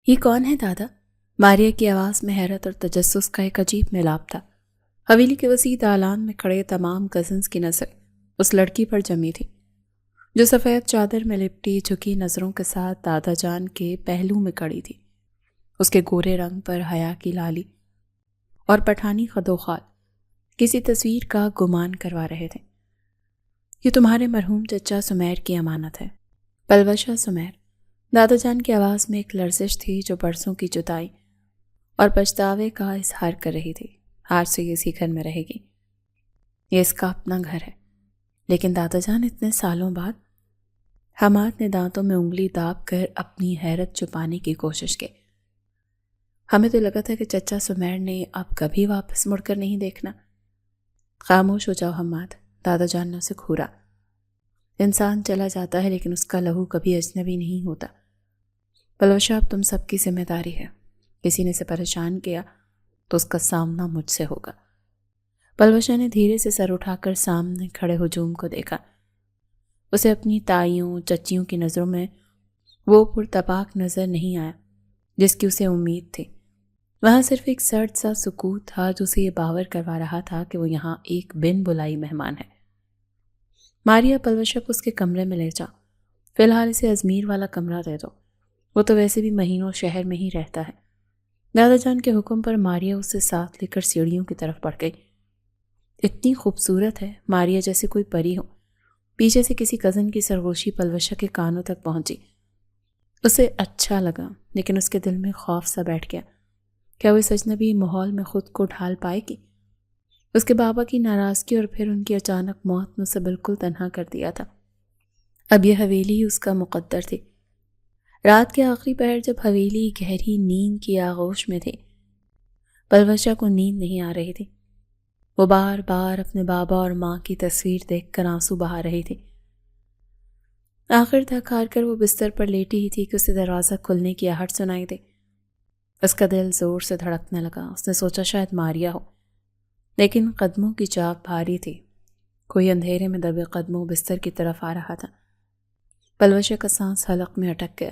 یہ کون ہے دادا؟ ماریا کی آواز میں حیرت اور تجسس کا ایک عجیب ملاپ تھا۔ حویلی کے وسیع دالان میں کھڑے تمام کزنز کی نظر اس لڑکی پر جمی تھی جو سفید چادر میں لپٹی جھکی نظروں کے ساتھ دادا جان کے پہلو میں کھڑی تھی۔ اس کے گورے رنگ پر حیا کی لالی اور پٹھانی خدوخال کسی تصویر کا گمان کروا رہے تھے۔ یہ تمہارے مرحوم چچا سمیر کی امانت ہے، پلوشا سمیر۔ دادا جان کی آواز میں ایک لرزش تھی جو برسوں کی جدائی اور پچھتاوے کا اظہار کر رہی تھی۔ آج سے یہ اسی گھر میں رہے گی، یہ اس کا اپنا گھر ہے۔ لیکن دادا جان، اتنے سالوں بعد؟ حماد نے دانتوں میں انگلی داب کر اپنی حیرت چھپانے کی کوشش کی۔ ہمیں تو لگا تھا کہ چچا سمیر نے اب کبھی واپس مڑ کر نہیں دیکھنا۔ خاموش ہو جاؤ حماد، دادا جان نے اسے گھورا۔ انسان چلا جاتا ہے لیکن اس کا لہو کبھی اجنبی نہیں ہوتا۔ پلوشا، اب تم سب کی ذمہ داری ہے۔ کسی نے اسے پریشان کیا تو اس کا سامنا مجھ سے ہوگا۔ پلوشا نے دھیرے سے سر اٹھا کر سامنے کھڑے ہجوم کو دیکھا۔ اسے اپنی تائیوں چچیوں کی نظروں میں وہ پرتپاک نظر نہیں آیا جس کی اسے امید تھی۔ وہاں صرف ایک سرد سا سکوت تھا جو اسے یہ باور کروا رہا تھا کہ وہ یہاں ایک بن بلائی مہمان ہے۔ ماریا، پلوشا کو اس کے کمرے میں لے جا، فی الحال اسے ازمیر والا کمرہ دے دو، وہ تو ویسے بھی مہینوں شہر میں ہی رہتا ہے۔ دادا جان کے حکم پر ماریا اسے ساتھ لے کر سیڑھیوں کی طرف بڑھ گئی۔ اتنی خوبصورت ہے، ماریا جیسے کوئی پری ہو۔ پیچھے سے کسی کزن کی سرگوشی پلوشا کے کانوں تک پہنچی۔ اسے اچھا لگا لیکن اس کے دل میں خوف سا بیٹھ گیا۔ کیا وہ اس اجنبی ماحول میں خود کو ڈھال پائے گی؟ اس کے بابا کی ناراضگی اور پھر ان کی اچانک موت نے اسے بالکل تنہا کر دیا تھا۔ اب یہ حویلی اس کا مقدر تھی۔ رات کے آخری پہر جب حویلی گہری نیند کی آغوش میں تھی، پلوشا کو نیند نہیں آ رہی تھی۔ وہ بار بار اپنے بابا اور ماں کی تصویر دیکھ کر آنسو بہا رہی تھی۔ آخر تھک ہار کر وہ بستر پر لیٹی ہی تھی کہ اسے دروازہ کھلنے کی آہٹ سنائی دی۔ اس کا دل زور سے دھڑکنے لگا۔ اس نے سوچا شاید ماریا ہو، لیکن قدموں کی چاپ بھاری تھی۔ کوئی اندھیرے میں دبے قدموں بستر کی طرف آ رہا تھا۔ پلوشا کا سانس حلق میں اٹک گیا۔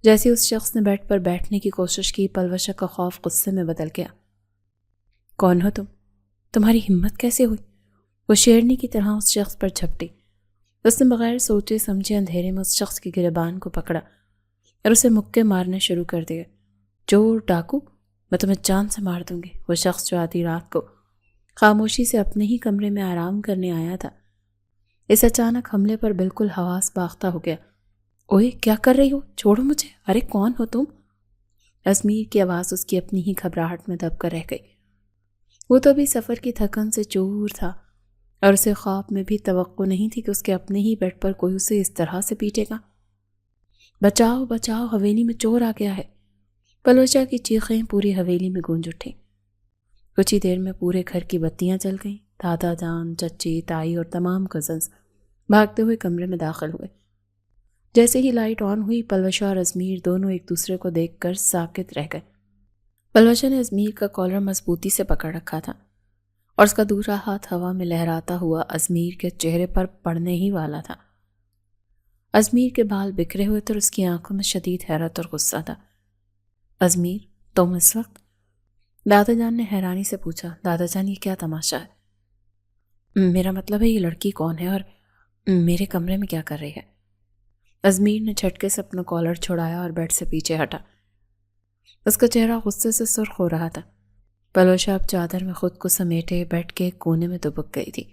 جیسے اس شخص نے بیڈ پر بیٹھنے کی کوشش کی، پلوشا کا خوف غصے میں بدل گیا۔ کون ہو تم؟ تمہاری ہمت کیسے ہوئی؟ وہ شیرنی کی طرح اس شخص پر جھپٹی۔ اس نے بغیر سوچے سمجھے اندھیرے میں اس شخص کی گریبان کو پکڑا اور اسے مکے مارنے شروع کر دیے۔ چور، ڈاکو، میں تمہیں جان سے مار دوں گی۔ وہ شخص جو آدھی رات کو خاموشی سے اپنے ہی کمرے میں آرام کرنے آیا تھا، اس اچانک حملے پر بالکل حواس باختہ ہو گیا۔ اوئے، کیا کر رہی ہو؟ چھوڑو مجھے۔ ارے کون ہو تم؟ ازمیر کی آواز اس کی اپنی ہی گھبراہٹ میں دب کر رہ گئی۔ وہ تو ابھی سفر کی تھکن سے چور تھا اور اسے خواب میں بھی توقع نہیں تھی کہ اس کے اپنے ہی بیڈ پر کوئی اسے اس طرح سے پیٹے گا۔ بچاؤ بچاؤ، حویلی میں چور آ گیا ہے۔ پلوشا کی چیخیں پوری حویلی میں گونج اٹھیں۔ کچھ ہی دیر میں پورے گھر کی بتیاں جل گئیں۔ دادا جان، چچی، تائی اور تمام کزنز بھاگتے ہوئے کمرے میں داخل ہوئے۔ جیسے ہی لائٹ آن ہوئی، پلوشا اور ازمیر دونوں ایک دوسرے کو دیکھ کر ساکت رہ گئے۔ پلوشا نے ازمیر کا کالر مضبوطی سے پکڑ رکھا تھا اور اس کا دوسرا ہاتھ ہوا میں لہراتا ہوا ازمیر کے چہرے پر پڑنے ہی والا تھا۔ ازمیر کے بال بکھرے ہوئے تھے اور اس کی آنکھوں میں شدید حیرت اور غصہ تھا۔ ازمیر، تم اس وقت؟ دادا جان نے حیرانی سے پوچھا۔ دادا جان، یہ کیا تماشا ہے؟ میرا مطلب ہے یہ لڑکی کون ہے اور میرے کمرے میں کیا کر رہی ہے؟ ازمیر نے جھٹکے سے اپنا کالر چھڑایا اور بیڈ سے پیچھے ہٹا۔ اس کا چہرہ غصے سے سرخ ہو رہا تھا۔ پلوشا اب چادر میں خود کو سمیٹے بیڈ کے کونے میں دبک گئی تھی۔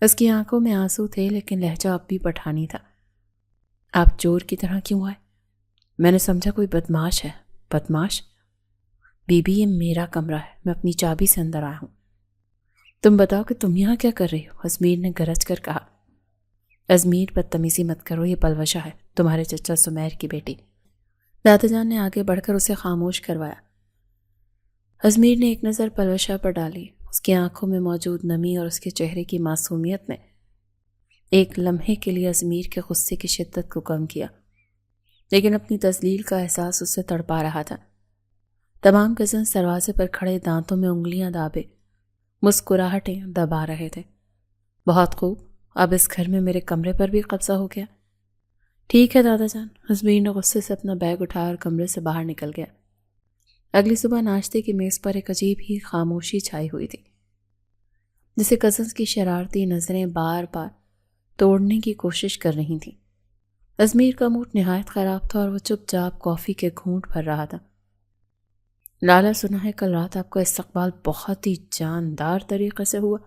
اس کی آنکھوں میں آنسو تھے لیکن لہجہ اب بھی پٹھانی تھا۔ آپ چور کی طرح کیوں آئے؟ میں نے سمجھا کوئی بدماش ہے۔ بدماش؟ بی بی، یہ میرا کمرہ ہے، میں اپنی چابی سے اندر آیا ہوں۔ تم بتاؤ کہ تم یہاں کیا کر رہی ہو؟ ازمیر نے گرج کر کہا۔ ازمیر، بدتمیزی مت کرو، یہ پلوشا ہے، تمہارے چچا سمیر کی بیٹی۔ دادا جان نے آگے بڑھ کر اسے خاموش کروایا۔ ازمیر نے ایک نظر پلوشا پر ڈالی۔ اس کی آنکھوں میں موجود نمی اور اس کے چہرے کی معصومیت نے ایک لمحے کے لیے ازمیر کے غصے کی شدت کو کم کیا، لیکن اپنی تذلیل کا احساس اسے تڑپا رہا تھا۔ تمام کزنز دروازے پر کھڑے دانتوں میں انگلیاں دابے مسکراہٹیں دبا رہے تھے۔ بہت خوب، اب اس گھر میں میرے کمرے پر بھی قبضہ ہو گیا۔ ٹھیک ہے دادا جان۔ ازمیر نے غصے سے اپنا بیگ اٹھایا اور کمرے سے باہر نکل گیا۔ اگلی صبح ناشتے کی میز پر ایک عجیب ہی خاموشی چھائی ہوئی تھی، جسے کزنس کی شرارتی نظریں بار بار توڑنے کی کوشش کر رہی تھیں۔ ازمیر کا موڈ نہایت خراب تھا اور وہ چپ چاپ کافی کے گھونٹ بھر رہا تھا۔ لالا، سنا ہے کل رات آپ کا استقبال بہت ہی جاندار طریقے سے ہوا؟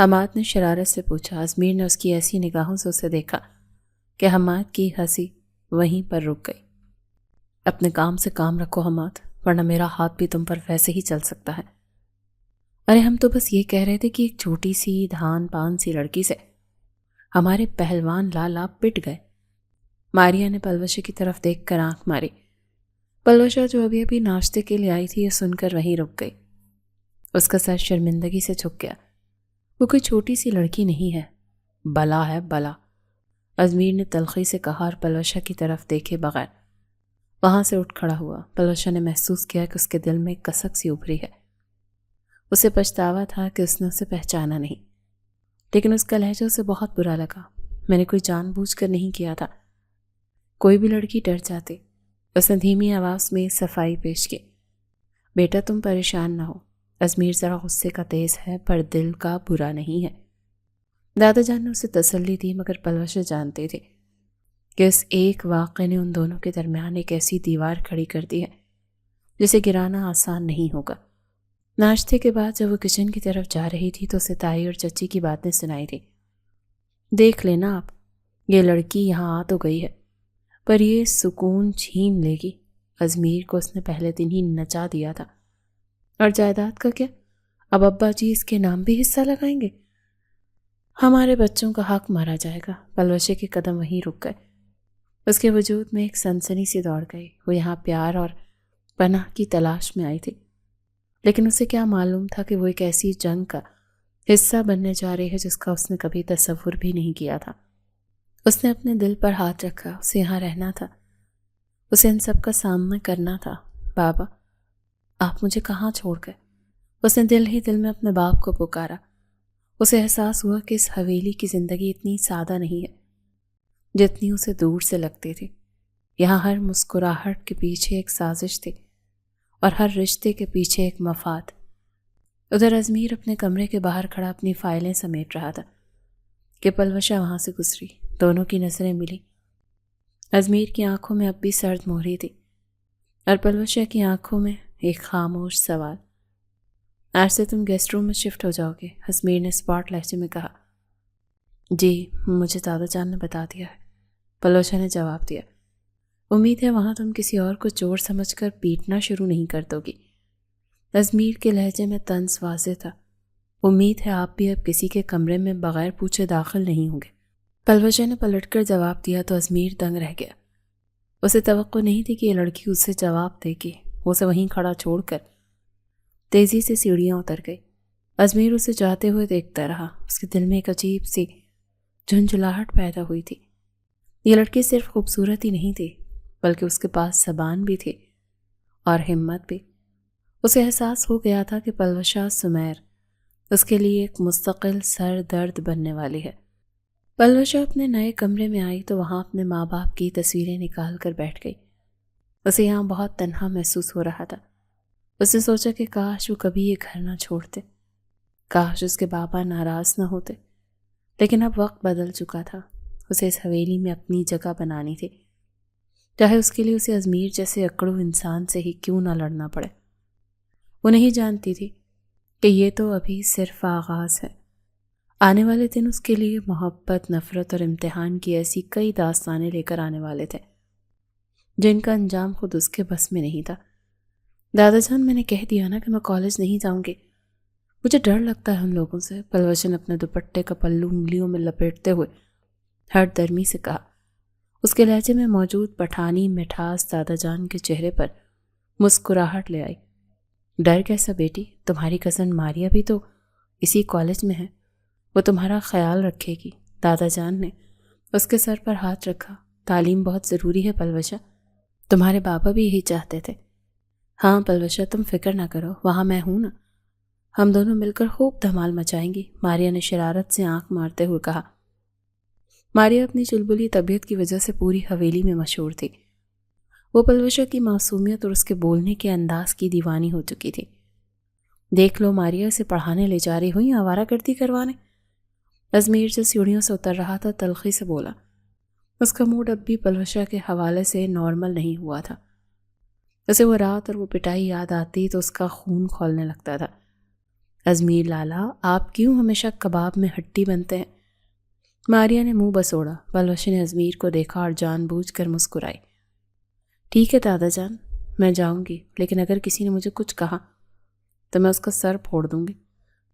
حماد نے شرارت سے پوچھا۔ ازمیر نے اس کی ایسی نگاہوں سے اسے دیکھا کہ حماد کی ہنسی وہیں پر رک گئی۔ اپنے کام سے کام رکھو حماد، ورنہ میرا ہاتھ بھی تم پر ویسے ہی چل سکتا ہے۔ ارے ہم تو بس یہ کہہ رہے تھے کہ ایک چھوٹی سی دھان پان سی لڑکی سے ہمارے پہلوان لالا پٹ گئے۔ ماریا نے پلوشہ کی طرف دیکھ کر آنکھ ماری۔ پلوشہ جو ابھی ابھی ناشتے کے لیے آئی تھی، یہ سن کر وہیں رک گئی۔ اس کا سر شرمندگی سے جھک گیا۔ وہ کوئی چھوٹی سی لڑکی نہیں ہے، بلا ہے بلا، ازمیر نے تلخی سے کہا اور پلوشہ کی طرف دیکھے بغیر وہاں سے اٹھ کھڑا ہوا۔ پلوشہ نے محسوس کیا کہ اس کے دل میں ایک کسک سی ابھری ہے۔ اسے پچھتاوا تھا کہ اس نے اسے پہچانا نہیں، لیکن اس کا لہجہ اسے بہت برا لگا۔ میں نے کوئی جان بوجھ کر نہیں کیا تھا، کوئی بھی لڑکی ڈر جاتی۔ اس نے دھیمی آواز میں صفائی پیش کی۔ بیٹا تم پریشان نہ ہو، ازمیر ذرا غصے کا تیز ہے پر دل کا برا نہیں ہے۔ دادا جان نے اسے تسلی دی، مگر پلوشہ جانتے تھے کہ اس ایک واقعے نے ان دونوں کے درمیان ایک ایسی دیوار کھڑی کر دی ہے جسے گرانا آسان نہیں ہوگا۔ ناشتے کے بعد جب وہ کچن کی طرف جا رہی تھی تو اسے تائی اور چچی کی باتیں سنائی تھی۔ دیکھ لینا آپ، یہ لڑکی یہاں آ تو گئی ہے پر یہ سکون چھین لے گی۔ ازمیر کو اس نے پہلے دن ہی نچا دیا تھا۔ اور جائیداد کا کیا؟ اب ابا جی اس کے نام بھی حصہ لگائیں گے؟ ہمارے بچوں کا حق مارا جائے گا۔ پلوشے کے قدم وہیں رک گئے۔ اس کے وجود میں ایک سنسنی سی دوڑ گئی۔ وہ یہاں پیار اور پناہ کی تلاش میں آئی تھی، لیکن اسے کیا معلوم تھا کہ وہ ایک ایسی جنگ کا حصہ بننے جا رہی ہے جس کا اس نے کبھی تصور بھی نہیں کیا تھا۔ اس نے اپنے دل پر ہاتھ رکھا۔ اسے یہاں رہنا تھا، اسے ان سب کا سامنا کرنا تھا۔ بابا، آپ مجھے کہاں چھوڑ گئے؟ اس نے دل ہی دل میں اپنے باپ کو پکارا۔ اسے احساس ہوا کہ اس حویلی کی زندگی اتنی سادہ نہیں ہے جتنی اسے دور سے لگتی تھی۔ یہاں ہر مسکراہٹ کے پیچھے ایک سازش تھی اور ہر رشتے کے پیچھے ایک مفاد۔ ادھر ازمیر اپنے کمرے کے باہر کھڑا اپنی فائلیں سمیٹ رہا تھا کہ پلوشہ وہاں سے گزری۔ دونوں کی نظریں ملی۔ ازمیر کی آنکھوں میں اب بھی سرد مہری تھی اور پلوشہ کی آنکھوں میں ایک خاموش سوال۔ آج سے تم گیسٹ روم میں شفٹ ہو جاؤ گے، ازمیر نے اسپاٹ لہجے میں کہا۔ جی، مجھے دادا جان نے بتا دیا ہے، پلوشہ نے جواب دیا۔ امید ہے وہاں تم کسی اور کو چور سمجھ کر پیٹنا شروع نہیں کر دو گی۔ ازمیر کے لہجے میں طنز واضح تھا۔ امید ہے آپ بھی اب کسی کے کمرے میں بغیر پوچھے داخل نہیں ہوں گے۔ پلوشہ نے پلٹ کر جواب دیا تو ازمیر دنگ رہ گیا۔ اسے توقع نہیں تھی کہ یہ لڑکی اسے جواب دے گی۔ وہ اسے وہیں کھڑا چھوڑ کر تیزی سے سیڑھیاں اتر گئی۔ ازمیر اسے جاتے ہوئے دیکھتا رہا۔ اس کے دل میں ایک عجیب سی جھنجھلاہٹ پیدا ہوئی تھی۔ یہ لڑکی صرف خوبصورت ہی نہیں تھی بلکہ اس کے پاس زبان بھی تھی اور ہمت بھی۔ اسے احساس ہو گیا تھا کہ پلوشہ سمیر اس کے لیے ایک مستقل سر درد بننے والی ہے۔ پلوشہ اپنے نئے کمرے میں آئی تو وہاں اپنے ماں باپ کی تصویریں نکال کر بیٹھ گئی۔ اسے یہاں بہت تنہا محسوس ہو رہا تھا۔ اس نے سوچا کہ کاش وہ کبھی یہ گھر نہ چھوڑتے، کاش اس کے بابا ناراض نہ ہوتے، لیکن اب وقت بدل چکا تھا۔ اسے اس حویلی میں اپنی جگہ بنانی تھی، چاہے اس کے لیے اسے ازمیر جیسے اکڑو انسان سے ہی کیوں نہ لڑنا پڑے۔ وہ نہیں جانتی تھی کہ یہ تو ابھی صرف آغاز ہے۔ آنے والے دن اس کے لیے محبت، نفرت اور امتحان کی ایسی کئی داستانیں لے کر آنے والے تھے جن کا انجام خود اس کے بس میں نہیں تھا۔ دادا جان، میں نے کہہ دیا نا کہ میں کالج نہیں جاؤں گی، مجھے ڈر لگتا ہے ان لوگوں سے، پلوشہ نے اپنے دوپٹے کا پلو انگلیوں میں لپیٹتے ہوئے ہٹ درمی سے کہا۔ اس کے لہجے میں موجود پٹھانی مٹھاس دادا جان کے چہرے پر مسکراہٹ لے آئی۔ ڈر کیسا بیٹی؟ تمہاری کزن ماریا بھی تو اسی کالج میں ہے، وہ تمہارا خیال رکھے گی۔ دادا جان نے اس کے سر پر ہاتھ رکھا۔ تعلیم بہت ضروری ہے پلوشہ، تمہارے بابا بھی یہی چاہتے تھے۔ ہاں پلوشہ، تم فکر نہ کرو، وہاں میں ہوں نا، ہم دونوں مل کر خوب دھمال مچائیں گی، ماریا نے شرارت سے آنکھ مارتے ہوئے کہا۔ ماریا اپنی چلبلی طبیعت کی وجہ سے پوری حویلی میں مشہور تھی۔ وہ پلوشہ کی معصومیت اور اس کے بولنے کے انداز کی دیوانی ہو چکی تھی۔ دیکھ لو ماریا اسے پڑھانے لے جا رہی ہوئی آوارہ گردی کروانے۔ ازمیر جو سیڑھیوں سے اتر رہا تھا تلخی سے بولا۔ اس کا موڈ اب بھی پلوشہ کے حوالے سے نارمل نہیں ہوا تھا۔ اسے وہ رات اور وہ پٹائی یاد آتی تو اس کا خون کھولنے لگتا تھا۔ ازمیر لالا، آپ کیوں ہمیشہ کباب میں ہڈی بنتے ہیں؟ ماریا نے منہ بسوڑا۔ پلوشہ نے ازمیر کو دیکھا اور جان بوجھ کر مسکرائی۔ ٹھیک ہے دادا جان، میں جاؤں گی، لیکن اگر کسی نے مجھے کچھ کہا تو میں اس کا سر پھوڑ دوں گی،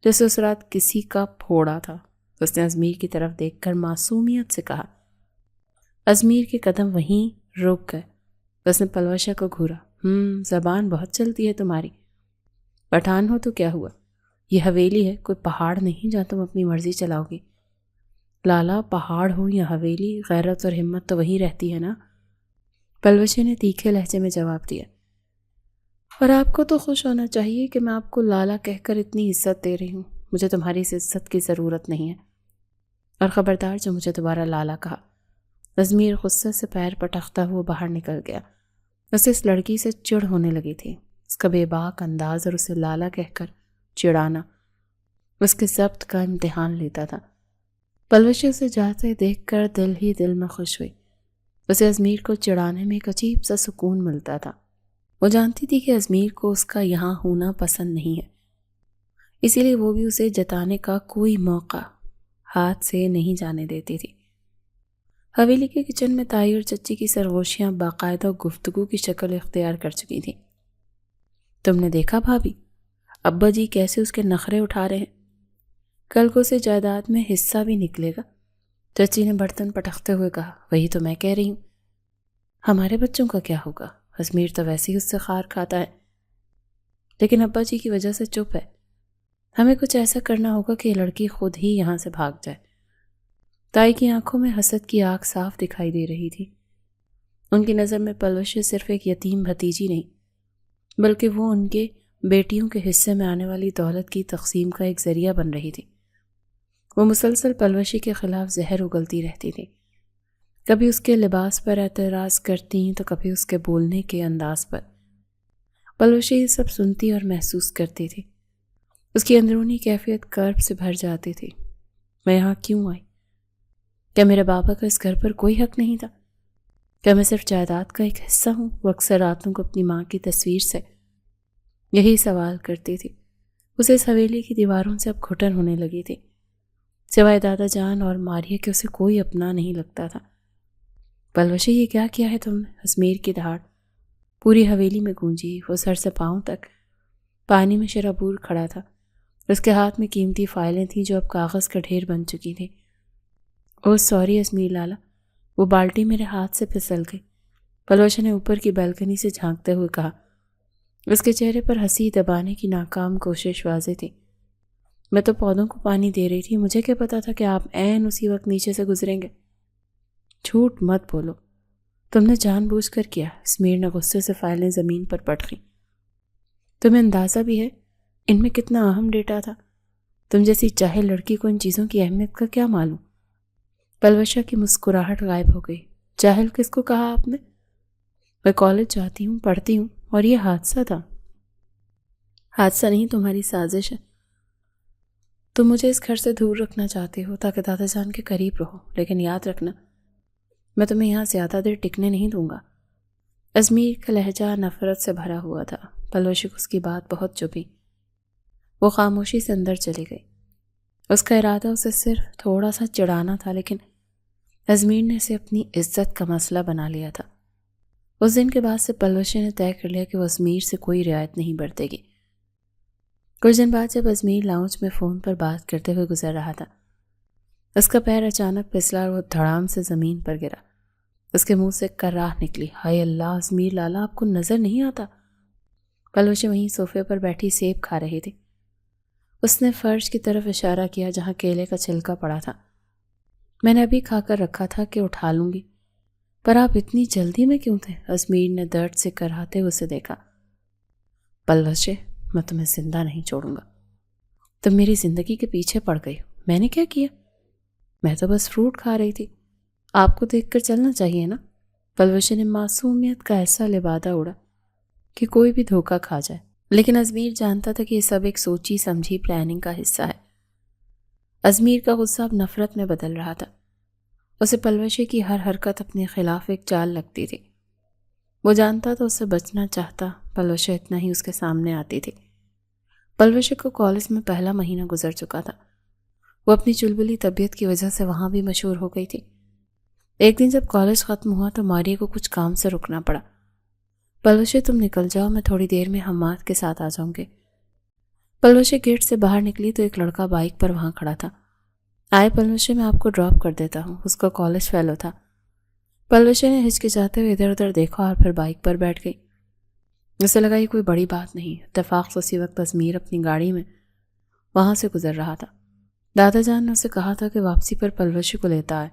جیسے اس رات کسی کا پھوڑا تھا۔ اس نے ازمیر کی طرف دیکھ کر معصومیت سے کہا۔ ازمیر کے قدم وہیں رک گئے۔ اس نے پلوشہ کو گھورا۔ زبان بہت چلتی ہے تمہاری۔ پٹھان ہو تو کیا ہوا؟ یہ حویلی ہے، کوئی پہاڑ نہیں جہاں تم اپنی مرضی چلاؤ گی۔ لالا، پہاڑ ہو یا حویلی، غیرت اور ہمت تو وہی رہتی ہے نا؟ پلوشہ نے تیکھے لہجے میں جواب دیا۔ اور آپ کو تو خوش ہونا چاہیے کہ میں آپ کو لالا کہہ کر اتنی عزت دے رہی ہوں۔ مجھے تمہاری اس عزت کی ضرورت نہیں ہے، اور خبردار جو مجھے دوبارہ لالا کہا۔ ازمیر غصے سے پیر پٹکتا ہوا باہر نکل گیا۔ اسے اس لڑکی سے چڑ ہونے لگی تھی۔ اس کا بے باک انداز اور اسے لالا کہہ کر چڑانا اس کے ضبط کا امتحان لیتا تھا۔ پلوشہ اسے جاتے دیکھ کر دل ہی دل میں خوش ہوئی۔ اسے ازمیر کو چڑھانے میں ایک عجیب سا سکون ملتا تھا۔ وہ جانتی تھی کہ ازمیر کو اس کا یہاں ہونا پسند نہیں ہے، اسی لیے وہ بھی اسے جتانے کا کوئی موقع ہاتھ سے نہیں جانے دیتی تھی۔ حویلی کے کچن میں تائی اور چچی کی سرگوشیاں باقاعدہ گفتگو کی شکل اختیار کر چکی تھیں۔ تم نے دیکھا بھابی، ابا جی کیسے اس کے نخرے اٹھا رہے ہیں؟ کل کو اسے جائیداد میں حصہ بھی نکلے گا۔ چچی نے برتن پٹکتے ہوئے کہا۔ وہی تو میں کہہ رہی ہوں، ہمارے بچوں کا کیا ہوگا؟ ازمیر تو ویسے ہی اس سے خار کھاتا ہے، لیکن ابا جی کی وجہ سے چپ ہے۔ ہمیں کچھ ایسا کرنا ہوگا کہ یہ لڑکی خود ہی یہاں سے بھاگ جائے۔ تائی کی آنکھوں میں حسد کی آگ صاف دکھائی دے رہی تھی۔ ان کی نظر میں پلوشہ صرف ایک یتیم بھتیجی نہیں، بلکہ وہ ان کے بیٹیوں کے حصے میں آنے والی دولت کی تقسیم کا ایک ذریعہ بن رہی تھی۔ وہ مسلسل پلوشی کے خلاف زہر اگلتی رہتی تھی۔ کبھی اس کے لباس پر اعتراض کرتی تو کبھی اس کے بولنے کے انداز پر۔ پلوشی یہ سب سنتی اور محسوس کرتی تھی۔ اس کی اندرونی کیفیت کرب سے بھر جاتی تھی۔ میں یہاں کیوں آئی؟ کیا میرے بابا کا اس گھر پر کوئی حق نہیں تھا؟ کیا میں صرف جائیداد کا ایک حصہ ہوں؟ وہ اکثر راتوں کو اپنی ماں کی تصویر سے یہی سوال کرتی تھی۔ اسے اس حویلی کی دیواروں سے اب گھٹن ہونے لگی تھی۔ سوائے دادا جان اور ماریا کے اسے کوئی اپنا نہیں لگتا تھا۔ پلوشہ، یہ کیا کیا ہے تم نے؟ ازمیر کی دہاڑ پوری حویلی میں گونجی۔ وہ سر سے پاؤں تک پانی میں شرابور کھڑا تھا۔ اس کے ہاتھ میں قیمتی فائلیں تھیں جو اب کاغذ کا ڈھیر بن چکی تھیں۔ اوہ سوری ازمیر لالا، وہ بالٹی میرے ہاتھ سے پھسل گئی، پلوشہ نے اوپر کی بالکنی سے جھانکتے ہوئے کہا۔ اس کے چہرے پر ہنسی دبانے کی ناکام کوشش واضح تھی۔ میں تو پودوں کو پانی دے رہی تھی، مجھے کیا پتا تھا کہ آپ عین اسی وقت نیچے سے گزریں گے۔ جھوٹ مت بولو، تم نے جان بوجھ کر کیا۔ ازمیر نے غصے سے فائلیں زمین پر پٹکیں۔ تمہیں اندازہ بھی ہے ان میں کتنا اہم ڈیٹا تھا؟ تم جیسی چاہے لڑکی کو ان چیزوں کی اہمیت کا کیا معلوم؟ پلوشہ کی مسکراہٹ غائب ہو گئی۔ جاہل کس کو کہا آپ نے؟ میں کالج جاتی ہوں، پڑھتی ہوں، اور یہ حادثہ تھا۔ حادثہ نہیں، تمہاری سازش ہے۔ تم مجھے اس گھر سے دور رکھنا چاہتے ہو تاکہ دادا جان کے قریب رہو، لیکن یاد رکھنا میں تمہیں یہاں زیادہ دیر ٹکنے نہیں دوں گا۔ ازمیر کا لہجہ نفرت سے بھرا ہوا تھا۔ پلوشہ کو اس کی بات بہت چبھی۔ وہ خاموشی سے اندر چلی گئی۔ اس کا ارادہ اسے صرف تھوڑا سا چڑھانا تھا، لیکن ازمیر نے اسے اپنی عزت کا مسئلہ بنا لیا تھا۔ اس دن کے بعد سے پلوشہ نے طے کر لیا کہ وہ ازمیر سے کوئی رعایت نہیں برتے گی۔ کچھ دن بعد جب ازمیر لاؤنج میں فون پر بات کرتے ہوئے گزر رہا تھا، اس کا پیر اچانک پھسلا اور وہ دھڑام سے زمین پر گرا۔ اس کے منہ سے کراہ نکلی۔ ہائے اللہ ازمیر لالا، آپ کو نظر نہیں آتا؟ پلوشہ وہیں صوفے پر بیٹھی سیب کھا رہی تھی۔ اس نے فرش کی طرف اشارہ کیا جہاں کیلے کا چھلکا پڑا تھا۔ میں نے ابھی کھا کر رکھا تھا کہ اٹھا لوں گی، پر آپ اتنی جلدی میں کیوں تھے؟ ازمیر نے درد سے کراہتے ہوئے اسے دیکھا۔ پلوشہ، میں تمہیں زندہ نہیں چھوڑوں گا۔ تم میری زندگی کے پیچھے پڑ گئی ہو۔ میں نے کیا کیا؟ میں تو بس فروٹ کھا رہی تھی۔ آپ کو دیکھ کر چلنا چاہیے نا۔ پلوشی نے معصومیت کا ایسا لبادہ اڑا کہ کوئی بھی دھوکہ کھا جائے، لیکن ازمیر جانتا تھا کہ یہ سب ایک سوچی سمجھی پلاننگ کا حصہ ہے۔ ازمیر کا غصہ اب نفرت میں بدل رہا تھا۔ اسے پلوشی کی ہر حرکت اپنے خلاف ایک چال لگتی تھی۔ وہ جانتا تھا اس سے بچنا چاہتا، پلوشی اتنا ہی اس کے سامنے آتی تھی۔ پلوشی کو کالج میں پہلا مہینہ گزر چکا تھا۔ وہ اپنی چلبلی طبیعت کی وجہ سے وہاں بھی مشہور ہو گئی تھی۔ ایک دن جب کالج ختم ہوا تو ماریہ کو کچھ کام سے رکنا پڑا۔ پلوشی تم نکل جاؤ، میں تھوڑی دیر میں حماد کے ساتھ آ جاؤں گی۔ پلوشی گیٹ سے باہر نکلی تو ایک لڑکا بائک پر وہاں کھڑا تھا۔ آئے پلوشی، میں آپ کو ڈراپ کر دیتا ہوں۔ اس کا کالج فیلو تھا۔ پلوشی نے ہچکچاتے ہوئے ادھر ادھر دیکھا اور پھر بائک پر بیٹھ گئی۔ اسے لگا یہ کوئی بڑی بات نہیں۔ اتفاق سے اسی وقت ازمیر اپنی گاڑی میں وہاں سے گزر رہا تھا۔ دادا جان نے اسے کہا تھا کہ واپسی پر پلوشی کو لیتا آئے۔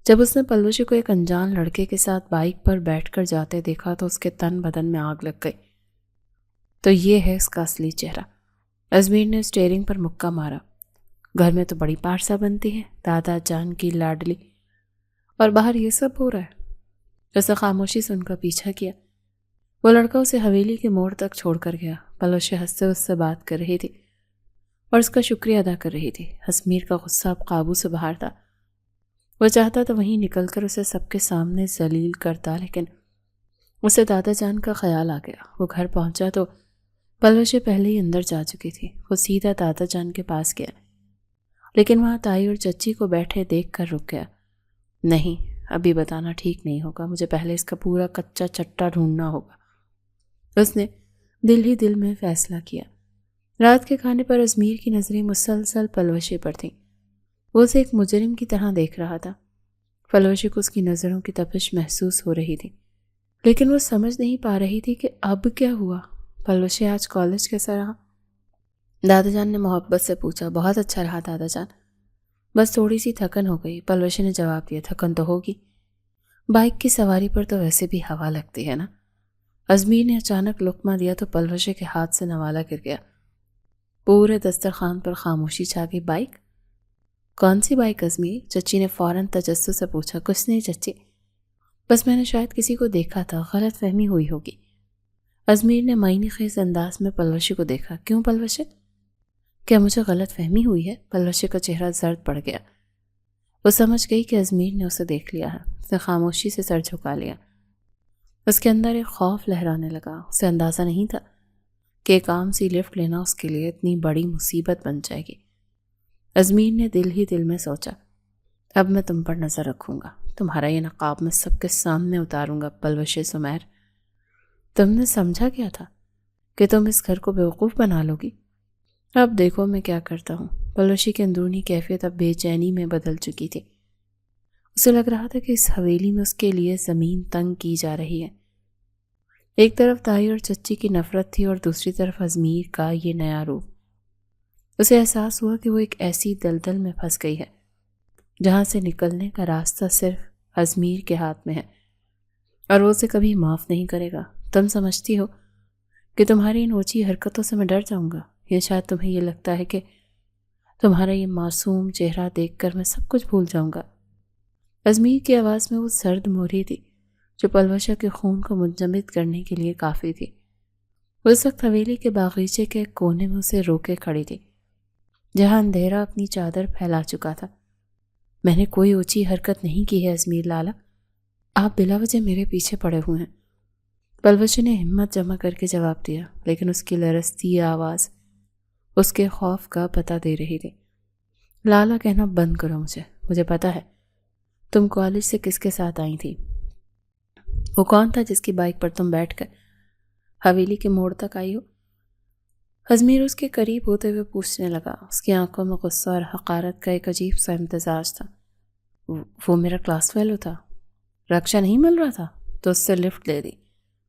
جب اس نے پلوشی کو ایک انجان لڑکے کے ساتھ بائک پر بیٹھ کر جاتے دیکھا تو اس کے تن بدن میں آگ لگ گئی۔ تو یہ ہے اس کا اصلی چہرہ۔ ازمیر نے اسٹیئرنگ پر مکہ مارا۔ گھر میں تو بڑی پارسا بنتی ہے، دادا جان کی لاڈلی، اور باہر یہ سب ہو رہا ہے۔ اسے خاموشی سے ان کا پیچھا کیا۔ وہ لڑکا اسے حویلی کے موڑ تک چھوڑ کر گیا۔ پلوشی ہنستے اس سے بات کر رہی تھی اور اس کا شکریہ ادا کر رہی تھی۔ ازمیر کا غصہ اب قابو سے باہر تھا۔ وہ چاہتا تو وہیں نکل کر اسے سب کے سامنے ذلیل کرتا، لیکن اسے دادا جان کا خیال آ گیا۔ وہ گھر پہنچا تو پلوشی پہلے ہی اندر جا چکی تھی۔ وہ سیدھا دادا جان کے پاس گیا، لیکن وہاں تائی اور چچی کو بیٹھے دیکھ کر رک گیا۔ نہیں، ابھی بتانا ٹھیک نہیں ہوگا، مجھے پہلے اس کا پورا کچا چٹا ڈھونڈنا ہوگا، اس نے دل ہی دل میں فیصلہ کیا۔ رات کے کھانے پر ازمیر کی نظریں مسلسل پلوشی پر تھیں۔ وہ اسے ایک مجرم کی طرح دیکھ رہا تھا۔ پلوشی کو اس کی نظروں کی تپش محسوس ہو رہی تھی، لیکن وہ سمجھ نہیں پا رہی تھی کہ اب کیا ہوا۔ پلوشی، آج کالج کیسا رہا؟ دادا جان نے محبت سے پوچھا۔ بہت اچھا رہا دادا جان، بس تھوڑی سی تھکن ہو گئی۔ پلوشی نے جواب دیا۔ تھکن تو ہوگی، بائک کی سواری پر تو ویسے بھی ہوا لگتی ہے نا۔ ازمیر نے اچانک لقمہ دیا تو پلوشی کے ہاتھ سے نوالا گر گیا۔ پورے دسترخوان پر خاموشی چھا گئی۔ بائک؟ کون سی بائک ازمیر؟ چچی نے فوراً تجسس سے پوچھا۔ کچھ نہیں چچی، بس میں نے شاید کسی کو دیکھا تھا، غلط فہمی ہوئی ہوگی۔ ازمیر نے معنی خیز انداز میں پلوشی کو دیکھا۔ کیوں پلوشی؟ کیا مجھے غلط فہمی ہوئی ہے؟ پلوشی کا چہرہ زرد پڑ گیا۔ وہ سمجھ گئی کہ ازمیر نے اسے دیکھ لیا ہے۔ اس نے خاموشی سے سر جھکا لیا۔ اس کے اندر ایک خوف لہرانے لگا۔ اسے اندازہ نہیں تھا کہ ایک عام سی لفٹ لینا اس کے لیے اتنی بڑی مصیبت بن جائے گی۔ ازمیر نے دل ہی دل میں سوچا، اب میں تم پر نظر رکھوں گا، تمہارا یہ نقاب میں سب کے سامنے اتاروں گا۔ پلوشی سمیر، تم نے سمجھا کیا تھا کہ تم اس گھر کو بیوقوف بنا لو گی؟ اب دیکھو میں کیا کرتا ہوں۔ پلوشی کی اندرونی کیفیت اب بے چینی میں بدل چکی تھی۔ اسے لگ رہا تھا کہ اس حویلی میں اس کے لیے زمین تنگ کی جا رہی ہے۔ ایک طرف تائی اور چچی کی نفرت تھی اور دوسری طرف ازمیر کا یہ نیا روپ۔ اسے احساس ہوا کہ وہ ایک ایسی دلدل میں پھنس گئی ہے جہاں سے نکلنے کا راستہ صرف ازمیر کے ہاتھ میں ہے، اور وہ اسے کبھی معاف نہیں کرے گا۔ تم سمجھتی ہو کہ تمہاری ان اونچی حرکتوں سے میں ڈر جاؤں گا، یا شاید تمہیں یہ لگتا ہے کہ تمہارا یہ معصوم چہرہ دیکھ کر میں سب کچھ بھول جاؤں گا۔ ازمیر کی آواز میں وہ سرد مہری تھی جو پلوشی کے خون کو منجمد کرنے کے لیے کافی تھی۔ وہ اس وقت حویلی کے باغیچے کے کونے میں اسے روکے کھڑی تھی جہاں اندھیرا اپنی چادر پھیلا چکا تھا۔ میں نے کوئی اونچی حرکت نہیں کی ہے ازمیر لالا، آپ بلا وجہ میرے پیچھے پڑے ہوئے ہیں۔ پلوشی نے ہمت جمع کر کے جواب دیا، لیکن اس کی لرزتی آواز اس کے خوف کا پتہ دے رہی تھی۔ لالا کہنا بند کرو، مجھے پتہ ہے تم کالج سے کس کے ساتھ آئی تھی۔ وہ کون تھا جس کی بائک پر تم بیٹھ کر حویلی کے موڑ تک آئی ہو؟ ازمیر اس کے قریب ہوتے ہوئے پوچھنے لگا۔ اس کی آنکھوں میں غصہ اور حقارت کا ایک عجیب سا امتزاج تھا۔ وہ میرا کلاس فیلو تھا، رکشا نہیں مل رہا تھا تو اس سے لفٹ لے دی۔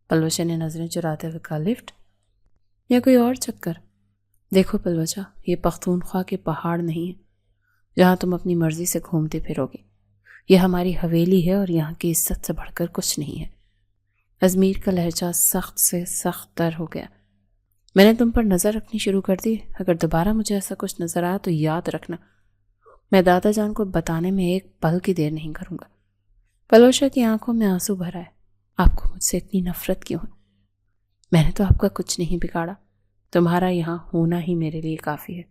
پلوشی نے نظریں چراتے ہوئے کہا، لفٹ یا کوئی اور چکر؟ دیکھو پلوشا، یہ پختونخوا کے پہاڑ نہیں ہے جہاں تم اپنی مرضی سے گھومتے پھرو گے۔ یہ ہماری حویلی ہے اور یہاں کی عزت سے بڑھ کر کچھ نہیں ہے۔ ازمیر کا لہجہ سخت سے سخت تر ہو گیا۔ میں نے تم پر نظر رکھنی شروع کر دی، اگر دوبارہ مجھے ایسا کچھ نظر آیا تو یاد رکھنا میں دادا جان کو بتانے میں ایک پل کی دیر نہیں کروں گا۔ پلوشا کی آنکھوں میں آنسو بھر آئے۔ آپ کو مجھ سے اتنی نفرت کیوں ہے؟ میں نے تو آپ کا کچھ نہیں بگاڑا، تمہارا یہاں ہونا ہی میرے لیے کافی ہے۔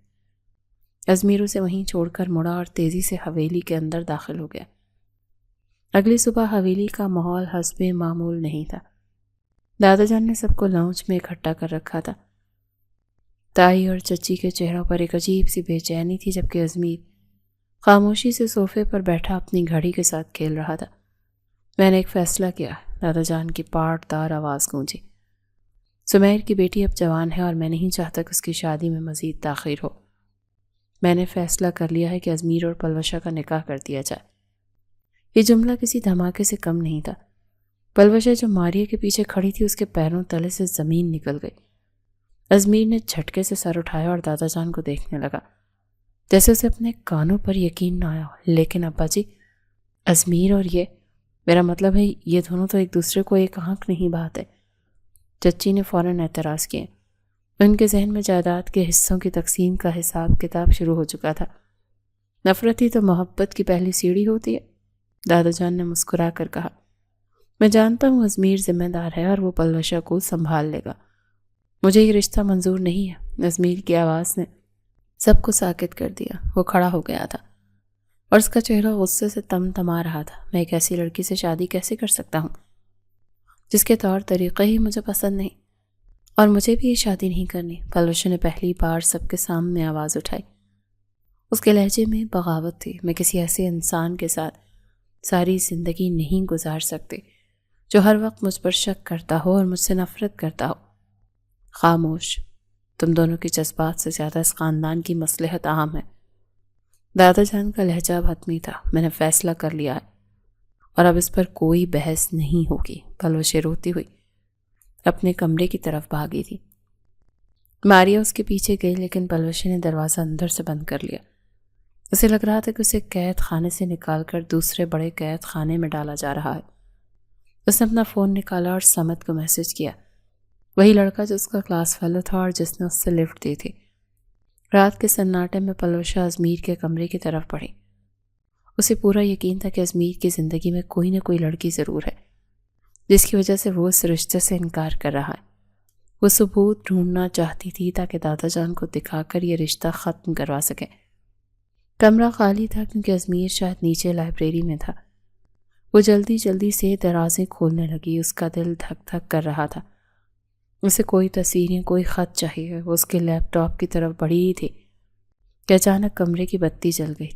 ازمیر اسے وہیں چھوڑ کر مڑا اور تیزی سے حویلی کے اندر داخل ہو گیا۔ اگلی صبح حویلی کا ماحول حسب معمول نہیں تھا۔ دادا جان نے سب کو لاؤنج میں اکٹھا کر رکھا تھا۔ تائی اور چچی کے چہروں پر ایک عجیب سی بے چینی تھی، جبکہ ازمیر خاموشی سے صوفے پر بیٹھا اپنی گھڑی کے ساتھ کھیل رہا تھا۔ میں نے ایک فیصلہ کیا، دادا جان کی پاٹ دار آواز گونجی۔ سمیر کی بیٹی اب جوان ہے اور میں نہیں چاہتا کہ اس کی شادی میں مزید تاخیر ہو۔ میں نے فیصلہ کر لیا ہے کہ ازمیر اور پلوشا کا نکاح کر دیا جائے۔ یہ جملہ کسی دھماکے سے کم نہیں تھا۔ پلوشا جو ماریہ کے پیچھے کھڑی تھی، اس کے پیروں تلے سے زمین نکل گئی۔ ازمیر نے جھٹکے سے سر اٹھایا اور دادا جان کو دیکھنے لگا، جیسے اسے اپنے کانوں پر یقین نہ آیا۔ لیکن ابا جی، ازمیر اور یہ، میرا مطلب ہے یہ دونوں تو ایک دوسرے کو ایک آنکھ نہیں بہاتے۔ چچی نے فوراً اعتراض کیے۔ ان کے ذہن میں جائیداد کے حصوں کی تقسیم کا حساب کتاب شروع ہو چکا تھا۔ نفرت ہی تو محبت کی پہلی سیڑھی ہوتی ہے، دادا جان نے مسکرا کر کہا۔ میں جانتا ہوں ازمیر ذمہ دار ہے اور وہ پلوشا کو سنبھال لے گا۔ مجھے یہ رشتہ منظور نہیں ہے۔ ازمیر کی آواز نے سب کو ساکت کر دیا۔ وہ کھڑا ہو گیا تھا اور اس کا چہرہ غصے سے تمتما رہا تھا۔ میں ایک ایسی لڑکی سے شادی کیسے کر سکتا ہوں جس کے طور طریقے ہی مجھے پسند نہیں، اور مجھے بھی یہ شادی نہیں کرنی۔ پلوشا نے پہلی بار سب کے سامنے آواز اٹھائی۔ اس کے لہجے میں بغاوت تھی۔ میں کسی ایسے انسان کے ساتھ ساری زندگی نہیں گزار سکتی جو ہر وقت مجھ پر شک کرتا ہو اور مجھ سے نفرت کرتا ہو۔ خاموش، تم دونوں کے جذبات سے زیادہ اس خاندان کی مصلحت اہم ہے۔ دادا جان کا لہجہ اب حتمی تھا۔ میں نے فیصلہ کر لیا ہے اور اب اس پر کوئی بحث نہیں ہوگی۔ پلوشا روتی ہوئی اپنے کمرے کی طرف بھاگی تھی۔ ماریہ اس کے پیچھے گئی، لیکن پلوشا نے دروازہ اندر سے بند کر لیا۔ اسے لگ رہا تھا کہ اسے قید خانے سے نکال کر دوسرے بڑے قید خانے میں ڈالا جا رہا ہے۔ اس نے اپنا فون نکالا اور سمت کو میسج کیا، وہی لڑکا جو اس کا کلاس فیلو تھا اور جس نے اس سے لفٹ دی تھی۔ رات کے سناٹے میں پلوشا ازمیر کے کمرے کی طرف بڑھی۔ اسے پورا یقین تھا کہ ازمیر کی زندگی میں کوئی نہ کوئی لڑکی ضرور ہے جس کی وجہ سے وہ اس رشتے سے انکار کر رہا ہے۔ وہ ثبوت ڈھونڈنا چاہتی تھی تاکہ دادا جان کو دکھا کر یہ رشتہ ختم کروا سکے۔ کمرہ خالی تھا کیونکہ ازمیر شاید نیچے لائبریری میں تھا۔ وہ جلدی جلدی سے دروازے کھولنے لگی۔ اس کا دل دھک دھک کر رہا تھا۔ اسے کوئی تصویریں، کوئی خط چاہیے۔ وہ اس کے لیپ ٹاپ کی طرف بڑھی ہی تھی کہ اچانک کمرے کی بتی جل گئی۔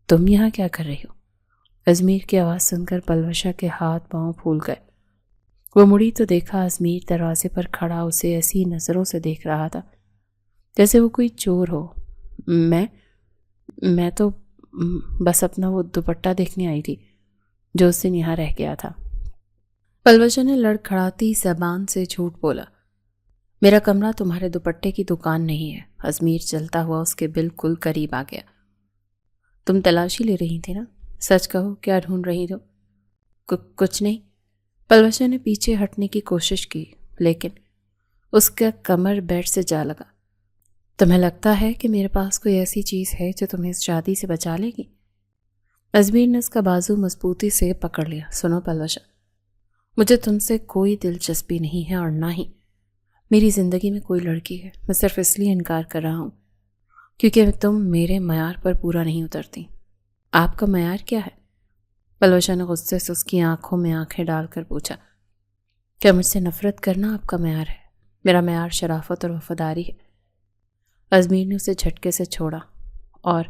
تم یہاں کیا کر رہی ہو؟ ازمیر کی آواز سن کر پلوشا کے ہاتھ پاؤں پھول گئے۔ وہ مڑی تو دیکھا ازمیر دروازے پر کھڑا اسے ایسی نظروں سے دیکھ رہا تھا جیسے وہ کوئی چور ہو۔ میں تو بس اپنا وہ دوپٹہ دیکھنے آئی تھی جو اس دن یہاں رہ گیا تھا۔ پلوشا نے لڑکھڑاتی زبان سے جھوٹ بولا۔ میرا کمرہ تمہارے دوپٹے کی دکان نہیں ہے۔ ازمیر چلتا ہوا اس کے بالکل قریب آ گیا۔ تم تلاشی لے رہی تھی نا؟ سچ کہو، کیا ڈھونڈ رہی ہو؟ کچھ نہیں۔ پلوشا نے پیچھے ہٹنے کی کوشش کی، لیکن اس کا کمر بیڈ سے جا لگا۔ تمہیں لگتا ہے کہ میرے پاس کوئی ایسی چیز ہے جو تمہیں اس شادی سے بچا لے گی؟ ازمیر نے اس کا بازو مضبوطی سے پکڑ لیا۔ سنو پلوشا، مجھے تم سے کوئی دلچسپی نہیں ہے اور نہ ہی میری زندگی میں کوئی لڑکی ہے۔ میں صرف اس لیے انکار کر رہا ہوں کیونکہ تم میرے معیار پر پورا نہیں اترتی۔ آپ کا معیار کیا ہے؟ پلوشا نے غصے سے اس کی آنکھوں میں آنکھیں ڈال کر پوچھا۔ کیا مجھ سے نفرت کرنا آپ کا معیار ہے؟ میرا معیار شرافت اور وفاداری ہے۔ ازمیر نے اسے جھٹکے سے چھوڑا اور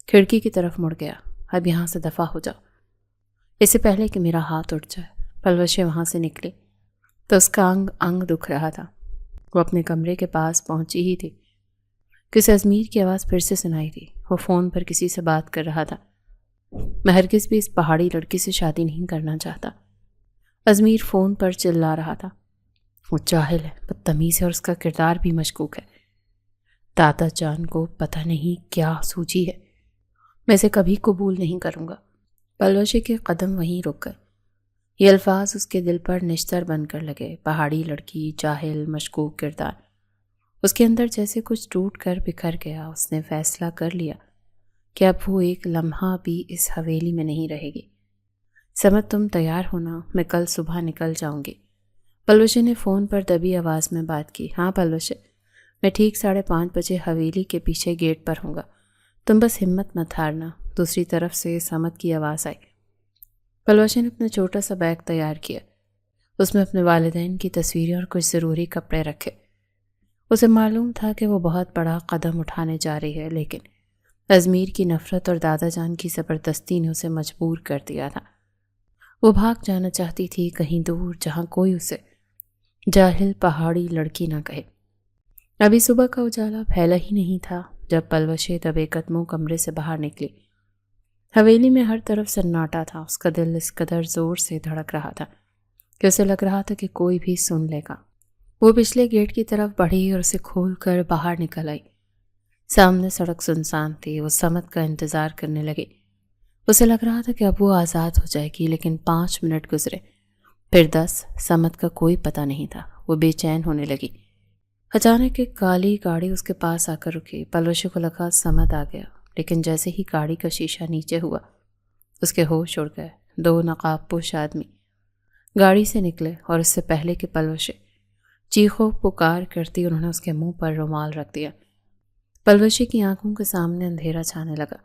کھڑکی کی طرف مڑ گیا۔ اب یہاں سے دفع ہو جاؤ، اس سے پہلے کہ میرا ہاتھ اٹھ جائے۔ پلوشا وہاں سے نکلی تو اس کا انگ دکھ رہا تھا۔ وہ اپنے کمرے کے پاس پہنچی ہی تھی کہ اسے ازمیر کی آواز پھر سے سنائی دی۔ وہ فون پر کسی سے بات کر رہا تھا۔ میں ہرگز بھی اس پہاڑی لڑکی سے شادی نہیں کرنا چاہتا، ازمیر فون پر چلا رہا تھا۔ وہ جاہل ہے، بدتمیز ہے اور اس کا کردار بھی مشکوک ہے۔ دادا جان کو پتہ نہیں کیا سوچی ہے، میں اسے کبھی قبول نہیں کروں گا۔ پلوشا کے قدم وہیں رک گئے۔ یہ الفاظ اس کے دل پر نشتر بن کر لگے۔ پہاڑی لڑکی، جاہل، مشکوک کردار۔ اس کے اندر جیسے کچھ ٹوٹ کر بکھر گیا۔ اس نے فیصلہ کر لیا کہ اب وہ ایک لمحہ بھی اس حویلی میں نہیں رہے گی۔ سمت تم تیار ہونا، میں کل صبح نکل جاؤں گی۔ پلوشے نے فون پر دبی آواز میں بات کی۔ ہاں پلوشے، میں ٹھیک 5:30 بجے حویلی کے پیچھے گیٹ پر ہوں گا، تم بس ہمت مت ہارنا۔ دوسری طرف سے سمت کی آواز آئی۔ پلوشے نے اپنا چھوٹا سا بیگ تیار کیا، اس میں اپنے والدین کی تصویریں اور کچھ ضروری کپڑے رکھے۔ اسے معلوم تھا کہ وہ بہت بڑا قدم اٹھانے جا رہی ہے، لیکن ازمیر کی نفرت اور دادا جان کی زبردستی نے اسے مجبور کر دیا تھا۔ وہ بھاگ جانا چاہتی تھی کہیں دور، جہاں کوئی اسے جاہل پہاڑی لڑکی نہ کہے۔ ابھی صبح کا اجالا پھیلا ہی نہیں تھا جب پلوشے دبے قدموں کمرے سے باہر نکلی۔ حویلی میں ہر طرف سناٹا تھا۔ اس کا دل اس قدر زور سے دھڑک رہا تھا کہ اسے لگ رہا تھا کہ کوئی بھی سن لے گا۔ وہ پچھلے گیٹ کی طرف بڑھی اور اسے کھول کر باہر نکل آئی۔ سامنے سڑک سنسان تھی۔ وہ سمت کا انتظار کرنے لگی۔ اسے لگ رہا تھا کہ اب وہ آزاد ہو جائے گی، لیکن 5 منٹ گزرے، پھر 10۔ سمت کا کوئی پتہ نہیں تھا۔ وہ بے چین ہونے لگی۔ اچانک ایک کالی گاڑی اس کے پاس آ کر رکی۔ پلوشے کو لگا سمت آ گیا، لیکن جیسے ہی گاڑی کا شیشہ نیچے ہوا، اس کے ہوش اڑ گئے۔ 2 نقاب پوش آدمی گاڑی سے نکلے اور اس سے پہلے کہ پلوشے چیخو پکار کرتی، انہوں نے اس کے منہ پر رومال رکھ دیا۔ پلوشے کی آنکھوں کے سامنے اندھیرا چھانے لگا۔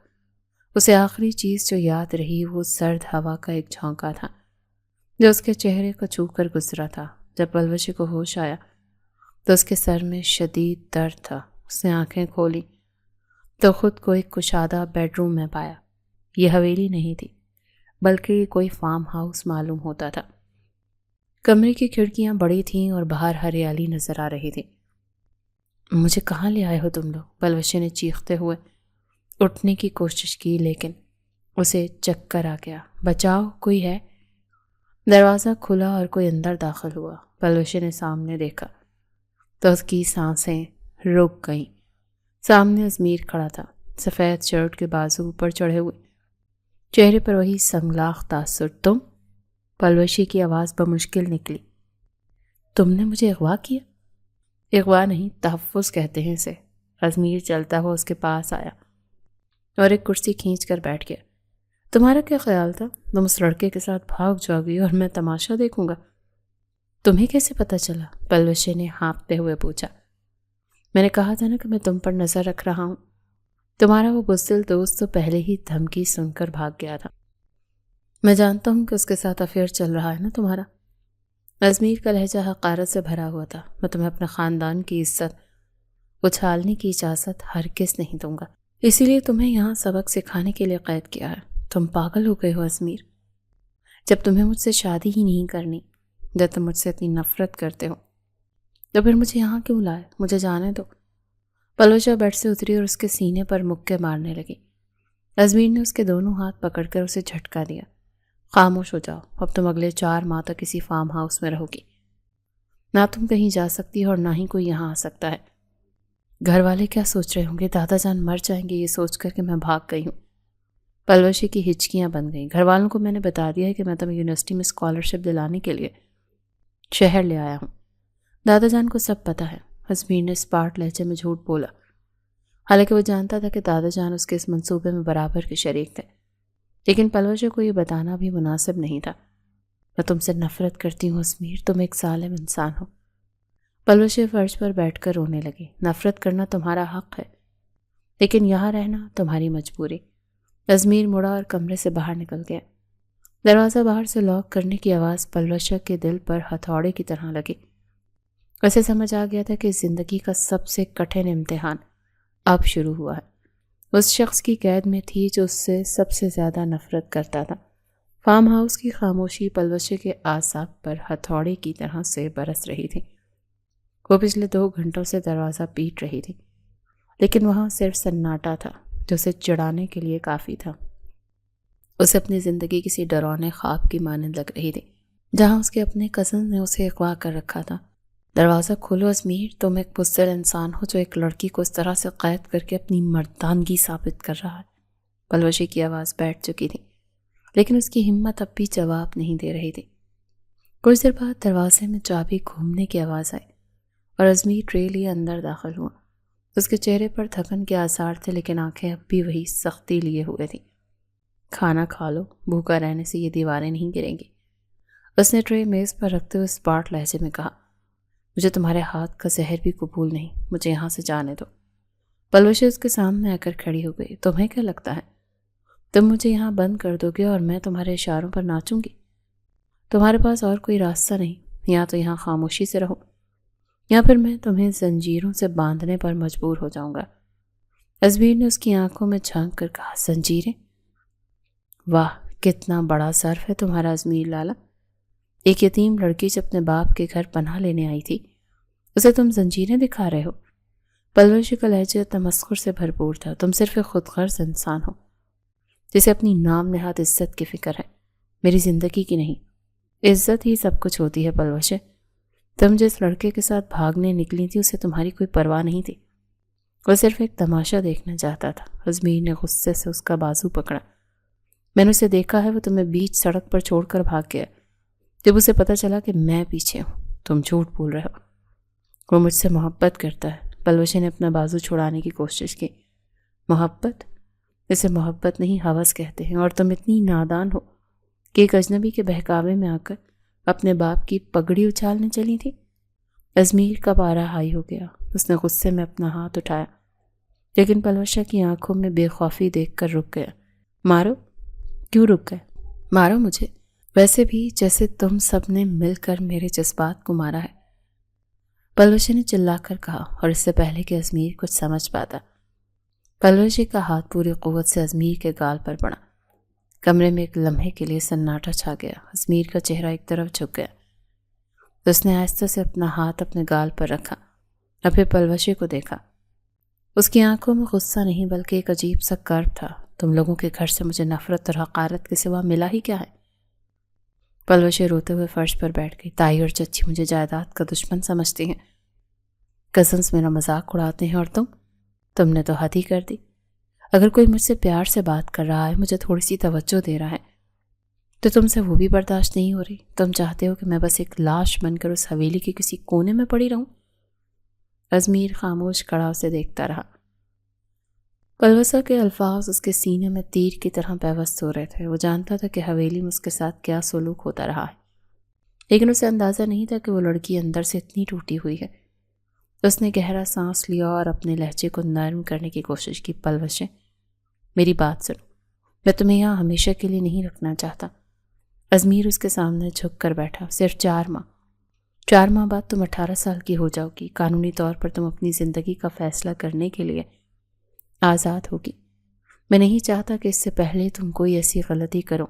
اسے آخری چیز جو یاد رہی وہ سرد ہوا کا ایک جھونکا تھا جو اس کے چہرے کو چھو کر گزرا تھا۔ جب پلوشے کو ہوش آیا تو اس کے سر میں شدید درد تھا۔ اس نے آنکھیں کھولی تو خود کو ایک کشادہ بیڈ روم میں پایا۔ یہ حویلی نہیں تھی، بلکہ یہ کوئی فارم ہاؤس معلوم ہوتا تھا۔ کمرے کی کھڑکیاں بڑی تھیں اور باہر ہریالی نظر آ رہی تھی۔ مجھے کہاں لے آئے ہو تم لوگ؟ پلوشے نے چیختے ہوئے اٹھنے کی کوشش کی، لیکن اسے چکر آ گیا۔ بچاؤ، کوئی ہے؟ دروازہ کھلا اور کوئی اندر داخل ہوا۔ پلوشے نے سامنے دیکھا تو اس کی سانسیں رک گئیں۔ سامنے ازمیر کھڑا تھا، سفید شرٹ کے بازو اوپر چڑھے ہوئے، چہرے پر وہی سنگلاخ تاثر۔ تم؟ پلوشے کی آواز بمشکل نکلی۔ تم نے مجھے اغوا کیا؟ اغوا نہیں، تحفظ کہتے ہیں اسے۔ ازمیر چلتا ہوا اس کے پاس آیا اور ایک کرسی کھینچ کر بیٹھ گیا۔ تمہارا کیا خیال تھا تم اس لڑکے کے ساتھ بھاگ جاؤ گی اور میں تماشا دیکھوں گا؟ تمہیں کیسے پتا چلا؟ پلوشے نے ہانپتے ہوئے پوچھا۔ میں نے کہا تھا نا کہ میں تم پر نظر رکھ رہا ہوں۔ تمہارا وہ بزدل دوست تو پہلے ہی دھمکی سن کر بھاگ گیا تھا۔ میں جانتا ہوں کہ اس کے ساتھ افیئر چل رہا ہے نا تمہارا۔ ازمیر کا لہجہ حقارت سے بھرا ہوا تھا۔ میں تمہیں اپنے خاندان کی عزت اچھالنے کی اجازت ہرگز نہیں دوں گا، اسی لیے تمہیں یہاں سبق سکھانے کے لیے قید کیا ہے۔ تم پاگل ہو گئے ہو ازمیر؟ جب تمہیں مجھ سے شادی ہی نہیں کرنی، جب تم مجھ سے اتنی نفرت کرتے ہو، تو پھر مجھے یہاں کیوں لائے؟ مجھے جانے دو۔ پلوشہ بیڈ سے اتری اور اس کے سینے پر مکے مارنے لگی۔ ازمیر نے اس کے دونوں ہاتھ پکڑ کر اسے جھٹکا دیا۔ خاموش ہو جاؤ، اب تم اگلے 4 ماہ تک کسی فارم ہاؤس میں رہو گی۔ نہ تم کہیں جا سکتی ہو اور نہ ہی کوئی یہاں آ سکتا ہے۔ گھر والے کیا سوچ رہے ہوں گے؟ دادا جان مر جائیں گے یہ سوچ کر کہ میں بھاگ گئی ہوں۔ پلوشے کی ہچکیاں بن گئیں۔ گھر والوں کو میں نے بتا دیا ہے کہ میں تمہیں یونیورسٹی میں اسکالرشپ دلانے کے لیے شہر لے آیا ہوں۔ دادا جان کو سب پتہ ہے۔ ازمیر نے اسپاٹ لہجے میں جھوٹ بولا، حالانکہ وہ جانتا تھا کہ دادا جان اس کے اس منصوبے میں برابر کے شریک تھے، لیکن پلوشے کو یہ بتانا بھی مناسب نہیں تھا۔ میں تم سے نفرت کرتی ہوں ازمیر، تم ایک ظالم انسان ہو۔ پلوشے فرش پر بیٹھ کر رونے لگی۔ نفرت کرنا تمہارا حق ہے، لیکن یہاں رہنا تمہاری مجبوری۔ ازمیر مڑا اور کمرے سے باہر نکل گیا۔ دروازہ باہر سے لاک کرنے کی آواز پلوشہ کے دل پر ہتھوڑے کی طرح لگی۔ اسے سمجھ آ گیا تھا کہ زندگی کا سب سے کٹھن امتحان اب شروع ہوا ہے۔ اس شخص کی قید میں تھی جو اس سے سب سے زیادہ نفرت کرتا تھا۔ فارم ہاؤس کی خاموشی پلوشے کے اعصاب پر ہتھوڑے کی طرح سے برس رہی تھی۔ وہ پچھلے 2 گھنٹوں سے دروازہ پیٹ رہی تھی، لیکن وہاں صرف سناٹا تھا جو اسے چڑھانے کے لیے کافی تھا۔ اسے اپنی زندگی کسی ڈراونے خواب کی مانند لگ رہی تھی، جہاں اس کے اپنے کزن نے اسے اغوا کر رکھا تھا۔ دروازہ کھولو ازمیر، تم ایک بزدل انسان ہو جو ایک لڑکی کو اس طرح سے قید کر کے اپنی مردانگی ثابت کر رہا ہے۔ پلوشے کی آواز بیٹھ چکی تھی، لیکن اس کی ہمت اب بھی جواب نہیں دے رہی تھی۔ کچھ دیر بعد دروازے میں چابی گھومنے کی آواز آئی اور ازمیر ٹرے لیے اندر داخل ہوا۔ اس کے چہرے پر تھکن کے آثار تھے، لیکن آنکھیں اب بھی وہی سختی لیے ہوئے تھیں۔ کھانا کھا لو، بھوکا رہنے سے یہ دیواریں نہیں گریں گی۔ اس نے ٹرے میز پر رکھتے ہوئے اسپاٹ لہجے میں کہا، مجھے تمہارے ہاتھ کا زہر بھی قبول نہیں، مجھے یہاں سے جانے دو۔ پلوشی اس کے سامنے آ کر کھڑی ہو گئی۔ تمہیں کیا لگتا ہے تم مجھے یہاں بند کر دو گے اور میں تمہارے اشاروں پر ناچوں گی؟ تمہارے پاس اور کوئی راستہ نہیں، یا تو یہاں خاموشی سے رہو یا پھر میں تمہیں زنجیروں سے باندھنے پر مجبور ہو جاؤں گا۔ ازمیر نے اس کی آنکھوں میں جھانک کر کہا، زنجیریں؟ واہ، کتنا بڑا صرف ہے تمہارا ازمیر لالا۔ ایک یتیم لڑکی جب اپنے باپ کے گھر پناہ لینے آئی تھی، اسے تم زنجیریں دکھا رہے ہو؟ پلوشی کا لہجہ تمسخر سے بھرپور تھا۔ تم صرف ایک خود غرض انسان ہو جسے اپنی نام نہاد عزت کی فکر ہے، میری زندگی کی نہیں۔ عزت ہی سب کچھ ہوتی ہے پلوشی۔ تم جس لڑکے کے ساتھ بھاگنے نکلی تھی اسے تمہاری کوئی پرواہ نہیں تھی، وہ صرف ایک تماشا دیکھنا چاہتا تھا۔ ازمیر نے غصے سے اس کا بازو پکڑا۔ میں نے اسے دیکھا ہے، وہ تمہیں بیچ سڑک پر چھوڑ کر بھاگ گیا جب اسے پتہ چلا کہ میں پیچھے ہوں۔ تم جھوٹ بول رہے ہو۔ وہ مجھ سے محبت کرتا ہے۔ پلوشی نے اپنا بازو چھڑانے کی کوشش کی۔ محبت؟ اسے محبت نہیں، ہوس کہتے ہیں، اور تم اتنی نادان ہو کہ ایک اجنبی کے بہکاوے میں آ کر اپنے باپ کی پگڑی اچھالنے چلی تھی۔ ازمیر کا پارا ہائی ہو گیا۔ اس نے غصے میں اپنا ہاتھ اٹھایا، لیکن پلوشا کی آنکھوں میں بے خوفی دیکھ کر رک گیا۔ مارو؟ کیوں رک گئے؟ مارو مجھے، ویسے بھی جیسے تم سب نے مل کر میرے جذبات کو مارا ہے، پلوشی نے چلا کر کہا، اور اس سے پہلے کہ ازمیر کچھ سمجھ پاتا، پلوشی کا ہاتھ پوری قوت سے ازمیر کے گال پر پڑا۔ کمرے میں ایک لمحے کے لیے سناٹا چھا گیا۔ ازمیر کا چہرہ ایک طرف جھک گیا۔ اس نے آہستہ سے اپنا ہاتھ اپنے گال پر رکھا اور پھر پلوشی کو دیکھا۔ اس کی آنکھوں میں غصہ نہیں بلکہ ایک عجیب سا کرب تھا۔ تم لوگوں کے گھر سے مجھے نفرت اور حقارت کے سوا ملا ہی کیا ہے؟ پلوشی روتے ہوئے فرش پر بیٹھ گئی۔ تائی اور چچی مجھے جائیداد کا دشمن سمجھتی ہیں، کزنس میرا مذاق اڑاتے ہیں، اور تم نے تو حد ہی کر دی۔ اگر کوئی مجھ سے پیار سے بات کر رہا ہے، مجھے تھوڑی سی توجہ دے رہا ہے، تو تم سے وہ بھی برداشت نہیں ہو رہی؟ تم چاہتے ہو کہ میں بس ایک لاش بن کر اس حویلی کے کسی کونے میں پڑی رہوں؟ ازمیر خاموش کھڑا اسے دیکھتا رہا۔ پلوسا کے الفاظ اس کے سینے میں تیر کی طرح پیوست ہو رہے تھے۔ وہ جانتا تھا کہ حویلی میں اس کے ساتھ کیا سلوک ہوتا رہا ہے، لیکن اسے اندازہ نہیں تھا کہ وہ لڑکی اندر سے اتنی ٹوٹی ہوئی ہے۔ اس نے گہرا سانس لیا اور اپنے لہجے کو نرم کرنے کی کوشش کی۔ پلوشے، میری بات سنو، میں تمہیں یہاں ہمیشہ کے لیے نہیں رکھنا چاہتا۔ ازمیر اس کے سامنے جھک کر بیٹھا۔ صرف 4 ماہ بعد تم 18 سال کی ہو جاؤ گی۔ قانونی طور پر تم اپنی زندگی کا فیصلہ کرنے کے لیے آزاد ہوگی۔ میں نہیں چاہتا کہ اس سے پہلے تم کوئی ایسی غلطی کرو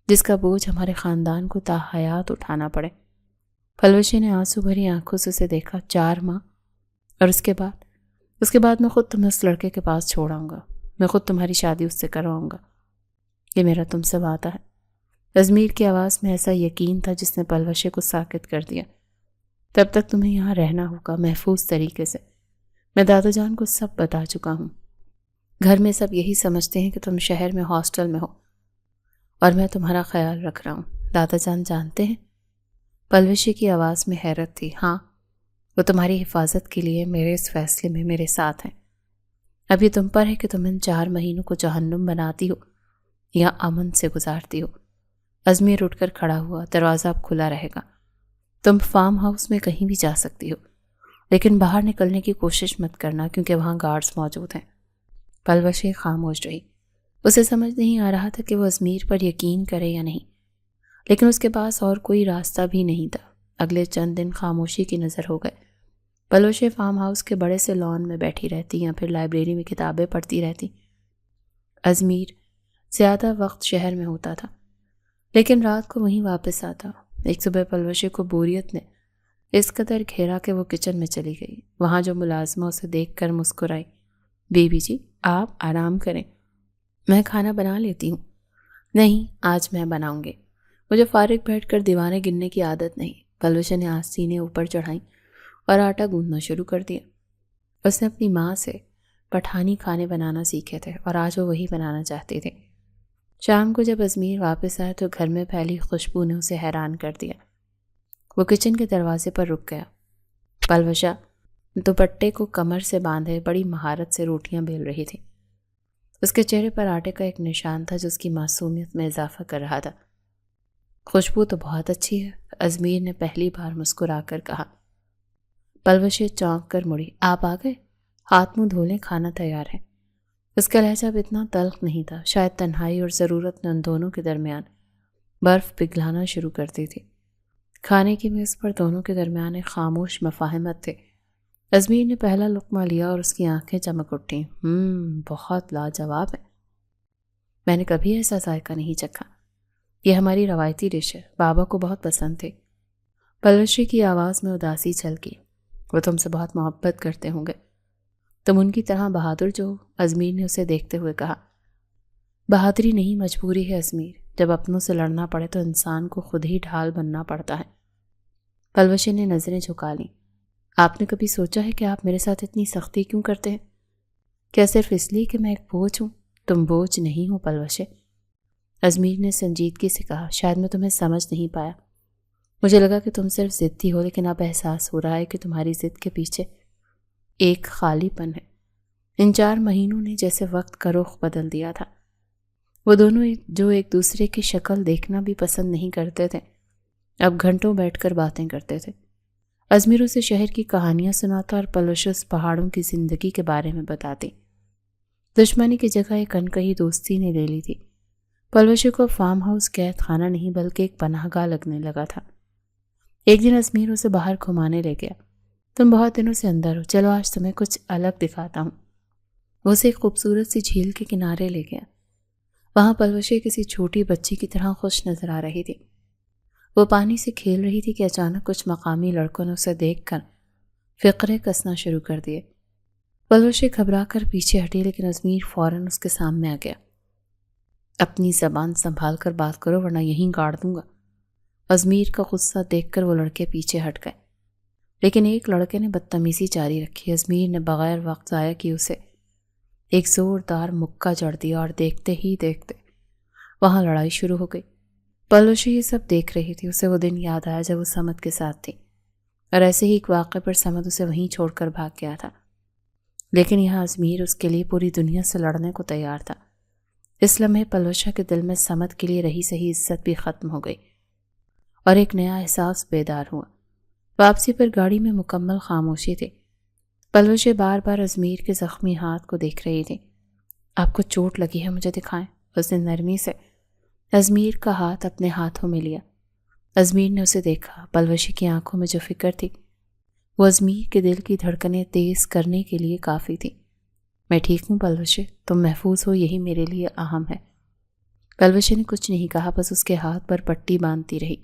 جس کا بوجھ ہمارے خاندان کو تا حیات اٹھانا پڑے۔ پلوشی نے آنسو بھری آنکھوں سے اسے دیکھا۔ 4 ماہ؟ اور اس کے بعد میں خود تمہیں اس لڑکے کے پاس چھوڑ آؤں گا، میں خود تمہاری شادی اس سے کرواؤں گا۔ یہ میرا تم سے وعدہ ہے۔ ازمیر کی آواز میں ایسا یقین تھا جس نے پلوشی کو ساکت کر دیا۔ تب تک تمہیں یہاں رہنا ہوگا، محفوظ طریقے سے۔ میں دادا جان کو سب بتا چکا ہوں۔ گھر میں سب یہی سمجھتے ہیں کہ تم شہر میں ہاسٹل میں ہو اور میں تمہارا خیال رکھ رہا ہوں۔ دادا جان جانتے ہیں؟ پلوشی کی آواز میں حیرت تھی۔ ہاں، وہ تمہاری حفاظت کے لیے میرے اس فیصلے میں میرے ساتھ ہیں۔ اب یہ تم پر ہے کہ تم ان 4 مہینوں کو جہنم بناتی ہو یا امن سے گزارتی ہو۔ ازمیر اٹھ کر کھڑا ہوا۔ دروازہ اب کھلا رہے گا۔ تم فارم ہاؤس میں کہیں بھی جا سکتی ہو، لیکن باہر نکلنے کی کوشش مت کرنا کیونکہ وہاں گارڈز موجود ہیں۔ پلوشی خاموش رہی۔ اسے سمجھ نہیں آ رہا تھا کہ وہ ازمیر پر یقین کرے یا نہیں، لیکن اس کے پاس اور کوئی راستہ بھی نہیں تھا۔ اگلے چند دن خاموشی کی نظر ہو گئے۔ پلوشی فارم ہاؤس کے بڑے سے لان میں بیٹھی رہتی یا پھر لائبریری میں کتابیں پڑھتی رہتی۔ ازمیر زیادہ وقت شہر میں ہوتا تھا، لیکن رات کو وہیں واپس آتا۔ ایک صبح پلوشی کو بوریت نے اس قدر گھیرا کہ وہ کچن میں چلی گئی۔ وہاں جو ملازمہ اسے دیکھ کر مسکرائی۔ بی بی جی، آپ آرام کریں، میں کھانا بنا لیتی ہوں۔ نہیں، آج میں بناؤں گی، مجھے فارغ بیٹھ کر دیوانے گننے کی عادت نہیں۔ پلوشی نے آستینیں اوپر چڑھائیں اور آٹا گوندنا شروع کر دیا۔ اس نے اپنی ماں سے پٹھانی کھانے بنانا سیکھے تھے اور آج وہ وہی بنانا چاہتی تھی۔ شام کو جب ازمیر واپس آیا تو گھر میں پھیلی خوشبو نے اسے حیران کر دیا۔ وہ کچن کے دروازے پر رک گیا۔ پلوشا، دوپٹے کو کمر سے باندھے بڑی مہارت سے روٹیاں بیل رہی تھی۔ اس کے چہرے پر آٹے کا ایک نشان تھا جو اس کی معصومیت میں اضافہ کر رہا تھا۔ خوشبو تو بہت اچھی ہے، ازمیر نے پہلی بار مسکرا کر کہا۔ پلوشیں چونک کر مڑی۔ آپ آ گئے؟ ہاتھ منہ دھو لیں، کھانا تیار ہے۔ اس کا لہجہ اب اتنا تلخ نہیں تھا، شاید تنہائی اور ضرورت نے ان دونوں کے درمیان برف پگھلانا شروع کر دی تھی۔ کھانے کی میز پر دونوں کے درمیان ایک خاموش مفاہمت تھے۔ ازمیر نے پہلا لقمہ لیا اور اس کی آنکھیں چمک اٹھیں۔ بہت لاجواب ہے، میں نے کبھی ایسا ذائقہ نہیں چکھا۔ یہ ہماری روایتی ڈش ہے، بابا کو بہت پسند تھی۔ پلوشی کی آواز میں اداسی چھلکی۔ وہ تم سے بہت محبت کرتے ہوں گے، تم ان کی طرح بہادر جو ہو، ازمیر نے اسے دیکھتے ہوئے کہا۔ بہادری نہیں، مجبوری ہے ازمیر، جب اپنوں سے لڑنا پڑے تو انسان کو خود ہی ڈھال بننا پڑتا ہے۔ پلوشی نے نظریں جھکا لیں۔ آپ نے کبھی سوچا ہے کہ آپ میرے ساتھ اتنی سختی کیوں کرتے ہیں؟ کیا صرف اس لیے کہ میں ایک بوجھ ہوں؟ تم بوجھ نہیں ہو پلوشے، ازمیر نے سنجیدگی سے کہا۔ شاید میں تمہیں سمجھ نہیں پایا، مجھے لگا کہ تم صرف ضدی ہو، لیکن اب احساس ہو رہا ہے کہ تمہاری ضد کے پیچھے ایک خالی پن ہے۔ ان 4 مہینوں نے جیسے وقت کا رخ بدل دیا تھا۔ وہ دونوں جو ایک دوسرے کی شکل دیکھنا بھی پسند نہیں کرتے تھے، اب گھنٹوں بیٹھ کر باتیں کرتے تھے۔ ازمیر اسے شہر کی کہانیاں سناتا اور پلوش اس پہاڑوں کی زندگی کے بارے میں بتاتی۔ دشمنی کی جگہ ایک انکہی دوستی نے لے لی تھی۔ پلوشی کو فارم ہاؤس قید خانہ نہیں بلکہ ایک پناہ گاہ لگنے لگا تھا۔ ایک دن ازمیر اسے باہر گھمانے لے گیا۔ تم بہت دنوں سے اندر ہو، چلو آج تمہیں کچھ الگ دکھاتا ہوں۔ وہ اسے ایک خوبصورت سی جھیل کے کنارے لے گیا۔ وہاں پلوشی کسی چھوٹی بچی کی طرح خوش نظر آ رہی تھی۔ وہ پانی سے کھیل رہی تھی کہ اچانک کچھ مقامی لڑکوں نے اسے دیکھ کر فقرے کسنا شروع کر دیے۔ پلوشی گھبرا کر پیچھے ہٹی، لیکن ازمیر فوراً اس کے سامنے آ گیا۔ اپنی زبان سنبھال کر بات کرو ورنہ یہیں گاڑ دوں گا۔ ازمیر کا غصہ دیکھ کر وہ لڑکے پیچھے ہٹ گئے، لیکن ایک لڑکے نے بدتمیزی جاری رکھی۔ ازمیر نے بغیر وقت ضائع کیے اسے ایک زوردار مکہ جڑ دیا اور دیکھتے ہی دیکھتے وہاں لڑائی شروع ہو گئی۔ پلوشی یہ سب دیکھ رہی تھی۔ اسے وہ دن یاد آیا جب وہ سمد کے ساتھ تھی، اور ایسے ہی ایک واقعے پر سمد اسے وہیں چھوڑ کر بھاگ گیا تھا، لیکن یہاں ازمیر اس کے لیے پوری دنیا سے لڑنے کو تیار تھا۔ اس لمحے پلوشا کے دل میں سمد کے لیے رہی صحیح عزت بھی ختم ہو گئی اور ایک نیا احساس بیدار ہوا۔ واپسی پر گاڑی میں مکمل خاموشی تھی۔ پلوشے بار بار ازمیر کے زخمی ہاتھ کو دیکھ رہی تھی۔ آپ کو چوٹ لگی ہے، مجھے دکھائیں، اس نے نرمی سے ازمیر کا ہاتھ اپنے ہاتھوں میں لیا۔ ازمیر نے اسے دیکھا۔ پلوشی کی آنکھوں میں جو فکر تھی وہ ازمیر کے دل کی دھڑکنیں تیز کرنے کے لیے کافی تھی۔ میں ٹھیک ہوں پلوشی، تم محفوظ ہو، یہی میرے لیے اہم ہے۔ پلوشی نے کچھ نہیں کہا، بس اس کے ہاتھ پر پٹی باندھتی رہی۔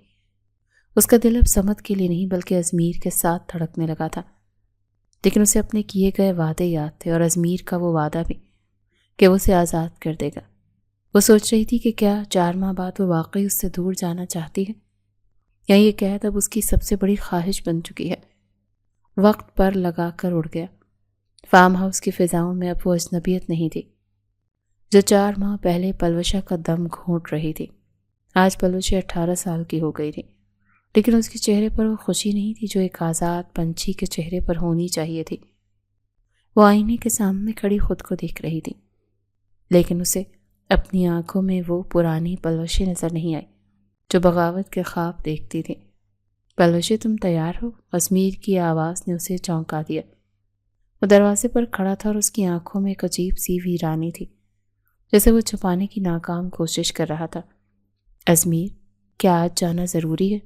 اس کا دل اب سمد کے لیے نہیں بلکہ ازمیر کے ساتھ دھڑکنے لگا تھا، لیکن اسے اپنے کیے گئے وعدے یاد تھے، اور ازمیر کا وہ وعدہ بھی کہ وہ اسے آزاد کر دے گا۔ وہ سوچ رہی تھی کہ کیا 4 ماہ بعد وہ واقعی اس سے دور جانا چاہتی ہے، یا یہ قید اب اس کی سب سے بڑی خواہش بن چکی ہے۔ وقت پر لگا کر اڑ گیا۔ فارم ہاؤس کی فضاؤں میں اب وہ اجنبیت نہیں تھی جو 4 ماہ پہلے پلوشا کا دم گھونٹ رہی تھی۔ آج پلوشا 18 سال کی ہو گئی تھی، لیکن اس کے چہرے پر وہ خوشی نہیں تھی جو ایک آزاد پنچھی کے چہرے پر ہونی چاہیے تھی۔ وہ آئینے کے سامنے کھڑی خود کو دیکھ رہی تھی، لیکن اسے اپنی آنکھوں میں وہ پرانی پلوشی نظر نہیں آئی جو بغاوت کے خواب دیکھتی تھی۔ پلوشی تم تیار ہو؟ ازمیر کی آواز نے اسے چونکا دیا۔ وہ دروازے پر کھڑا تھا اور اس کی آنکھوں میں ایک عجیب سی ویرانی تھی، جیسے وہ چھپانے کی ناکام کوشش کر رہا تھا۔ ازمیر، کیا آج جانا ضروری ہے؟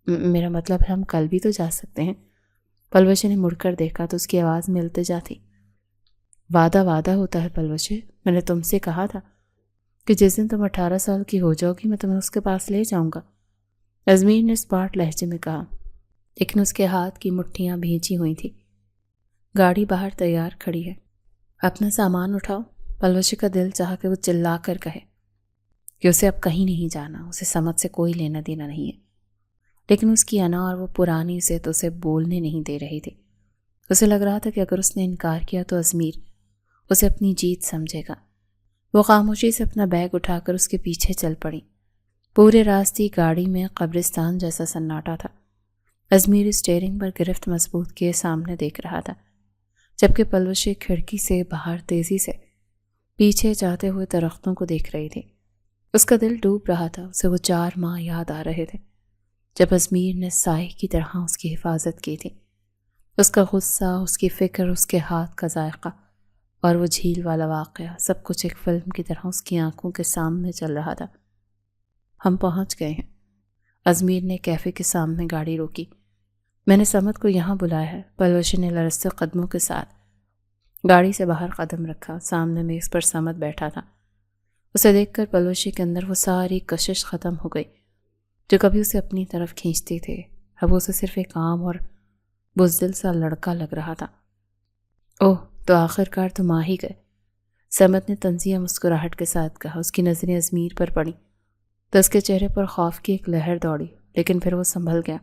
میرا مطلب ہے ہم کل بھی تو جا سکتے ہیں۔ پلوشی نے مڑ کر دیکھا تو اس کی آواز میں التجا تھی۔ وعدہ وعدہ ہوتا ہے پلوشی، میں نے تم سے کہا تھا کہ جس دن تم 18 سال کی ہو جاؤ گی میں تمہیں اس کے پاس لے جاؤں گا، ازمیر نے اسپاٹ لہجے میں کہا، لیکن اس کے ہاتھ کی مٹھیاں بھینچی ہوئی تھیں۔ گاڑی باہر تیار کھڑی ہے، اپنا سامان اٹھاؤ۔ پلوشی کا دل چاہا کہ وہ چلا کر کہے کہ اسے اب کہیں نہیں جانا، اسے سمجھ سے کوئی لینا دینا نہیں ہے، لیکن اس کی انا اور وہ پرانی ضد اسے بولنے نہیں دے رہی تھی۔ اسے لگ رہا تھا کہ اگر اس نے انکار کیا تو ازمیر اسے اپنی جیت سمجھے گا۔ وہ خاموشی سے اپنا بیگ اٹھا کر اس کے پیچھے چل پڑی۔ پورے راستے گاڑی میں قبرستان جیسا سناٹا تھا۔ ازمیر اسٹیئرنگ پر گرفت مضبوط کیے سامنے دیکھ رہا تھا۔ جبکہ پلوشی کھڑکی سے باہر تیزی سے پیچھے جاتے ہوئے درختوں کو دیکھ رہی تھی۔ اس کا دل ڈوب رہا تھا، اسے وہ 4 ماہ یاد آ رہے تھے جب ازمیر نے سائے کی طرح اس کی حفاظت کی تھی۔ اس کا غصہ، اس کی فکر، اس کے ہاتھ کا ذائقہ اور وہ جھیل والا واقعہ، سب کچھ ایک فلم کی طرح اس کی آنکھوں کے سامنے چل رہا تھا۔ ہم پہنچ گئے ہیں۔ ازمیر نے کیفے کے سامنے گاڑی روکی۔ میں نے سمت کو یہاں بلایا ہے۔ پلوشی نے لرزتے قدموں کے ساتھ گاڑی سے باہر قدم رکھا۔ سامنے میز پر سمت بیٹھا تھا۔ اسے دیکھ کر پلوشی کے اندر وہ ساری کشش ختم ہو گئی جو کبھی اسے اپنی طرف کھینچتی تھی۔ اب وہ اسے صرف ایک عام اور بزدل سا لڑکا لگ رہا تھا۔ اوہ، تو آخر کار تم آ ہی گئے، سمت نے طنزیہ مسکراہٹ کے ساتھ کہا۔ اس کی نظریں ازمیر پر پڑیں تو اس کے چہرے پر خوف کی ایک لہر دوڑی، لیکن پھر وہ سنبھل گیا۔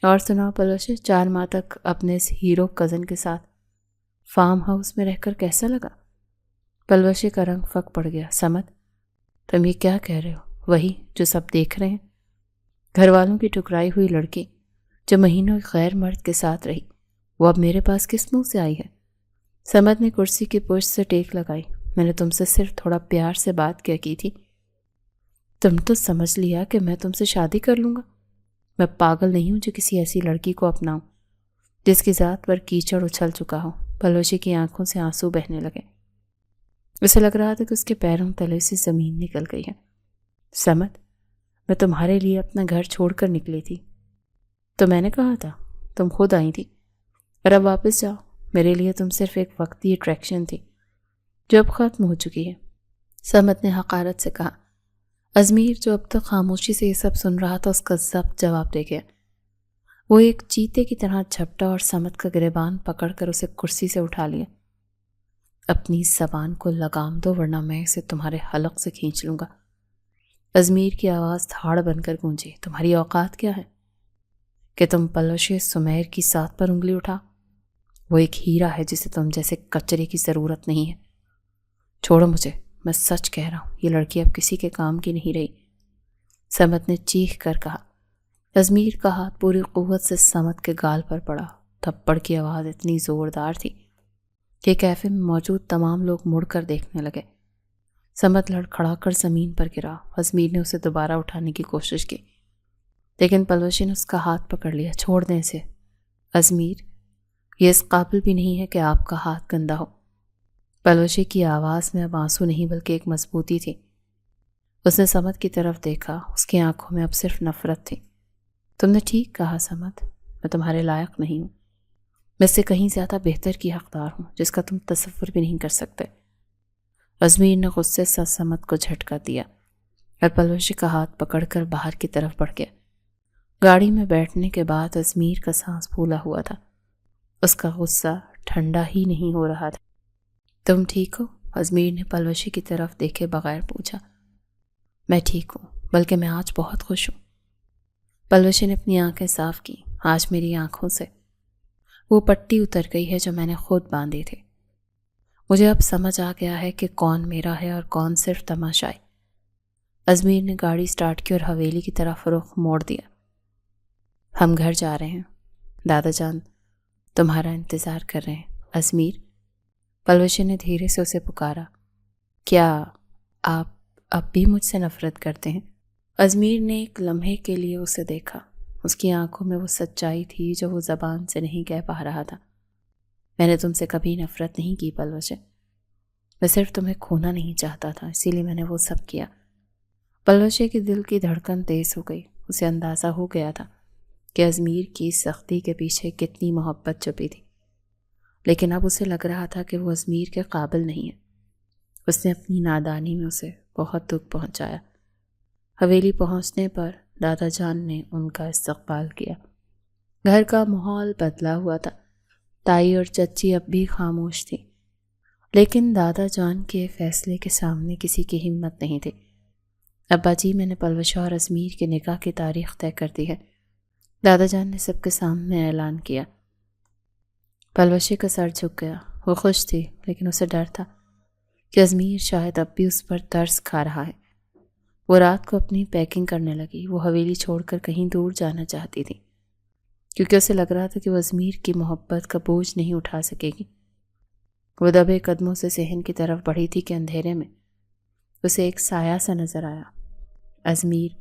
اور سناؤ پلوشی، 4 ماہ تک اپنے اس ہیرو کزن کے ساتھ فارم ہاؤس میں رہ کر کیسا لگا؟ پلوشی کا رنگ فک پڑ گیا۔ سمت، تم یہ کیا کہہ رہے ہو؟ وہی جو سب دیکھ رہے ہیں، گھر والوں کی ٹھکرائی ہوئی لڑکی جو مہینوں ایک غیر مرد کے ساتھ رہی، وہ اب میرے پاس کس منہ سے آئی ہے؟ سمت نے کرسی کی پشت سے ٹیک لگائی۔ میں نے تم سے صرف تھوڑا پیار سے بات کیا کی تھی، تم تو سمجھ لیا کہ میں تم سے شادی کر لوں گا۔ میں پاگل نہیں ہوں جو کسی ایسی لڑکی کو اپناؤں جس کی ذات پر کیچڑ اچھل چکا ہو۔ پلوشی کی آنکھوں سے آنسو بہنے لگے۔ اسے لگ رہا تھا کہ اس کے پیروں تلے سے زمین نکل گئی ہے۔ سمت، میں تمہارے لیے اپنا گھر چھوڑ کر نکلی تھی تو میں نے کہا تھا، تم خود آئی تھی، اور اب واپس جاؤ۔ میرے لیے تم صرف ایک وقتی اٹریکشن تھی جو اب ختم ہو چکی ہے، سمت نے حقارت سے کہا۔ ازمیر جو اب تک خاموشی سے یہ سب سن رہا تھا، اس کا ضبط جواب دے گیا۔ وہ ایک چیتے کی طرح جھپٹا اور سمت کا گریبان پکڑ کر اسے کرسی سے اٹھا لیا۔ اپنی زبان کو لگام دو ورنہ میں اسے تمہارے حلق سے کھینچ لوں گا۔ ازمیر کی آواز دھاڑ بن کر گونجی۔ تمہاری اوقات کیا ہے کہ تم پلوشی سمیر کی ساتھ پر انگلی اٹھا؟ وہ ایک ہیرا ہے جسے تم جیسے کچرے کی ضرورت نہیں ہے۔ چھوڑو مجھے، میں سچ کہہ رہا ہوں، یہ لڑکی اب کسی کے کام کی نہیں رہی، سمت نے چیخ کر کہا۔ ازمیر کا ہاتھ پوری قوت سے سمت کے گال پر پڑا۔ تھپڑ کی آواز اتنی زوردار تھی کہ کیفے میں موجود تمام لوگ مڑ کر دیکھنے لگے۔ سمت لڑکھڑا کر زمین پر گرا۔ ازمیر نے اسے دوبارہ اٹھانے کی کوشش کی لیکن پلوشی نے اس کا ہاتھ پکڑ لیا۔ چھوڑ دیں اسے ازمیر، یہ اس قابل بھی نہیں ہے کہ آپ کا ہاتھ گندا ہو۔ پلوشی کی آواز میں اب آنسو نہیں بلکہ ایک مضبوطی تھی۔ اس نے سمت کی طرف دیکھا، اس کی آنکھوں میں اب صرف نفرت تھی۔ تم نے ٹھیک کہا سمت، میں تمہارے لائق نہیں ہوں، میں اس سے کہیں زیادہ بہتر کی حقدار ہوں جس کا تم تصور بھی نہیں کر سکتے۔ ازمیر نے غصے سے سمت کو جھٹکا دیا اور پلوشی کا ہاتھ پکڑ کر باہر کی طرف بڑھ گیا۔ گاڑی میں بیٹھنے کے بعد ازمیر کا سانس پھولا ہوا تھا۔ اس کا غصہ ٹھنڈا ہی نہیں ہو رہا تھا۔ تم ٹھیک ہو؟ ازمیر نے پلوشی کی طرف دیکھے بغیر پوچھا۔ میں ٹھیک ہوں، بلکہ میں آج بہت خوش ہوں۔ پلوشی نے اپنی آنکھیں صاف کی۔ آج میری آنکھوں سے وہ پٹی اتر گئی ہے جو میں نے خود باندھی تھی۔ مجھے اب سمجھ آ گیا ہے کہ کون میرا ہے اور کون صرف تماشائی۔ ازمیر نے گاڑی سٹارٹ کی اور حویلی کی طرف رخ موڑ دیا۔ ہم گھر جا رہے ہیں، دادا جان تمہارا انتظار کر رہے ہیں۔ ازمیر، پلوشی نے دھیرے سے اسے پکارا۔ کیا آپ اب بھی مجھ سے نفرت کرتے ہیں؟ ازمیر نے ایک لمحے کے لیے اسے دیکھا۔ اس کی آنکھوں میں وہ سچائی تھی جو وہ زبان سے نہیں کہہ پا رہا تھا۔ میں نے تم سے کبھی نفرت نہیں کی پلوشی، میں صرف تمہیں کھونا نہیں چاہتا تھا، اسی لیے میں نے وہ سب کیا۔ پلوشی کے دل کی دھڑکن تیز ہو گئی۔ اسے اندازہ ہو گیا تھا کہ ازمیر کی سختی کے پیچھے کتنی محبت چھپی تھی، لیکن اب اسے لگ رہا تھا کہ وہ ازمیر کے قابل نہیں ہے۔ اس نے اپنی نادانی میں اسے بہت دکھ پہنچایا۔ حویلی پہنچنے پر دادا جان نے ان کا استقبال کیا۔ گھر کا ماحول بدلا ہوا تھا۔ تائی اور چچی اب بھی خاموش تھی، لیکن دادا جان کے فیصلے کے سامنے کسی کی ہمت نہیں تھی۔ ابا جی، میں نے پلوشا اور ازمیر کے نکاح کی تاریخ طے کر دی ہے، دادا جان نے سب کے سامنے اعلان کیا۔ پلوشی کا سر جھک گیا۔ وہ خوش تھی لیکن اسے ڈر تھا کہ ازمیر شاید اب بھی اس پر ترس کھا رہا ہے۔ وہ رات کو اپنی پیکنگ کرنے لگی۔ وہ حویلی چھوڑ کر کہیں دور جانا چاہتی تھی۔ کیونکہ اسے لگ رہا تھا کہ وہ ازمیر کی محبت کا بوجھ نہیں اٹھا سکے گی۔ وہ دبے قدموں سے صحن کی طرف بڑھی تھی کہ اندھیرے میں اسے ایک سایہ سا نظر آیا۔ ازمیر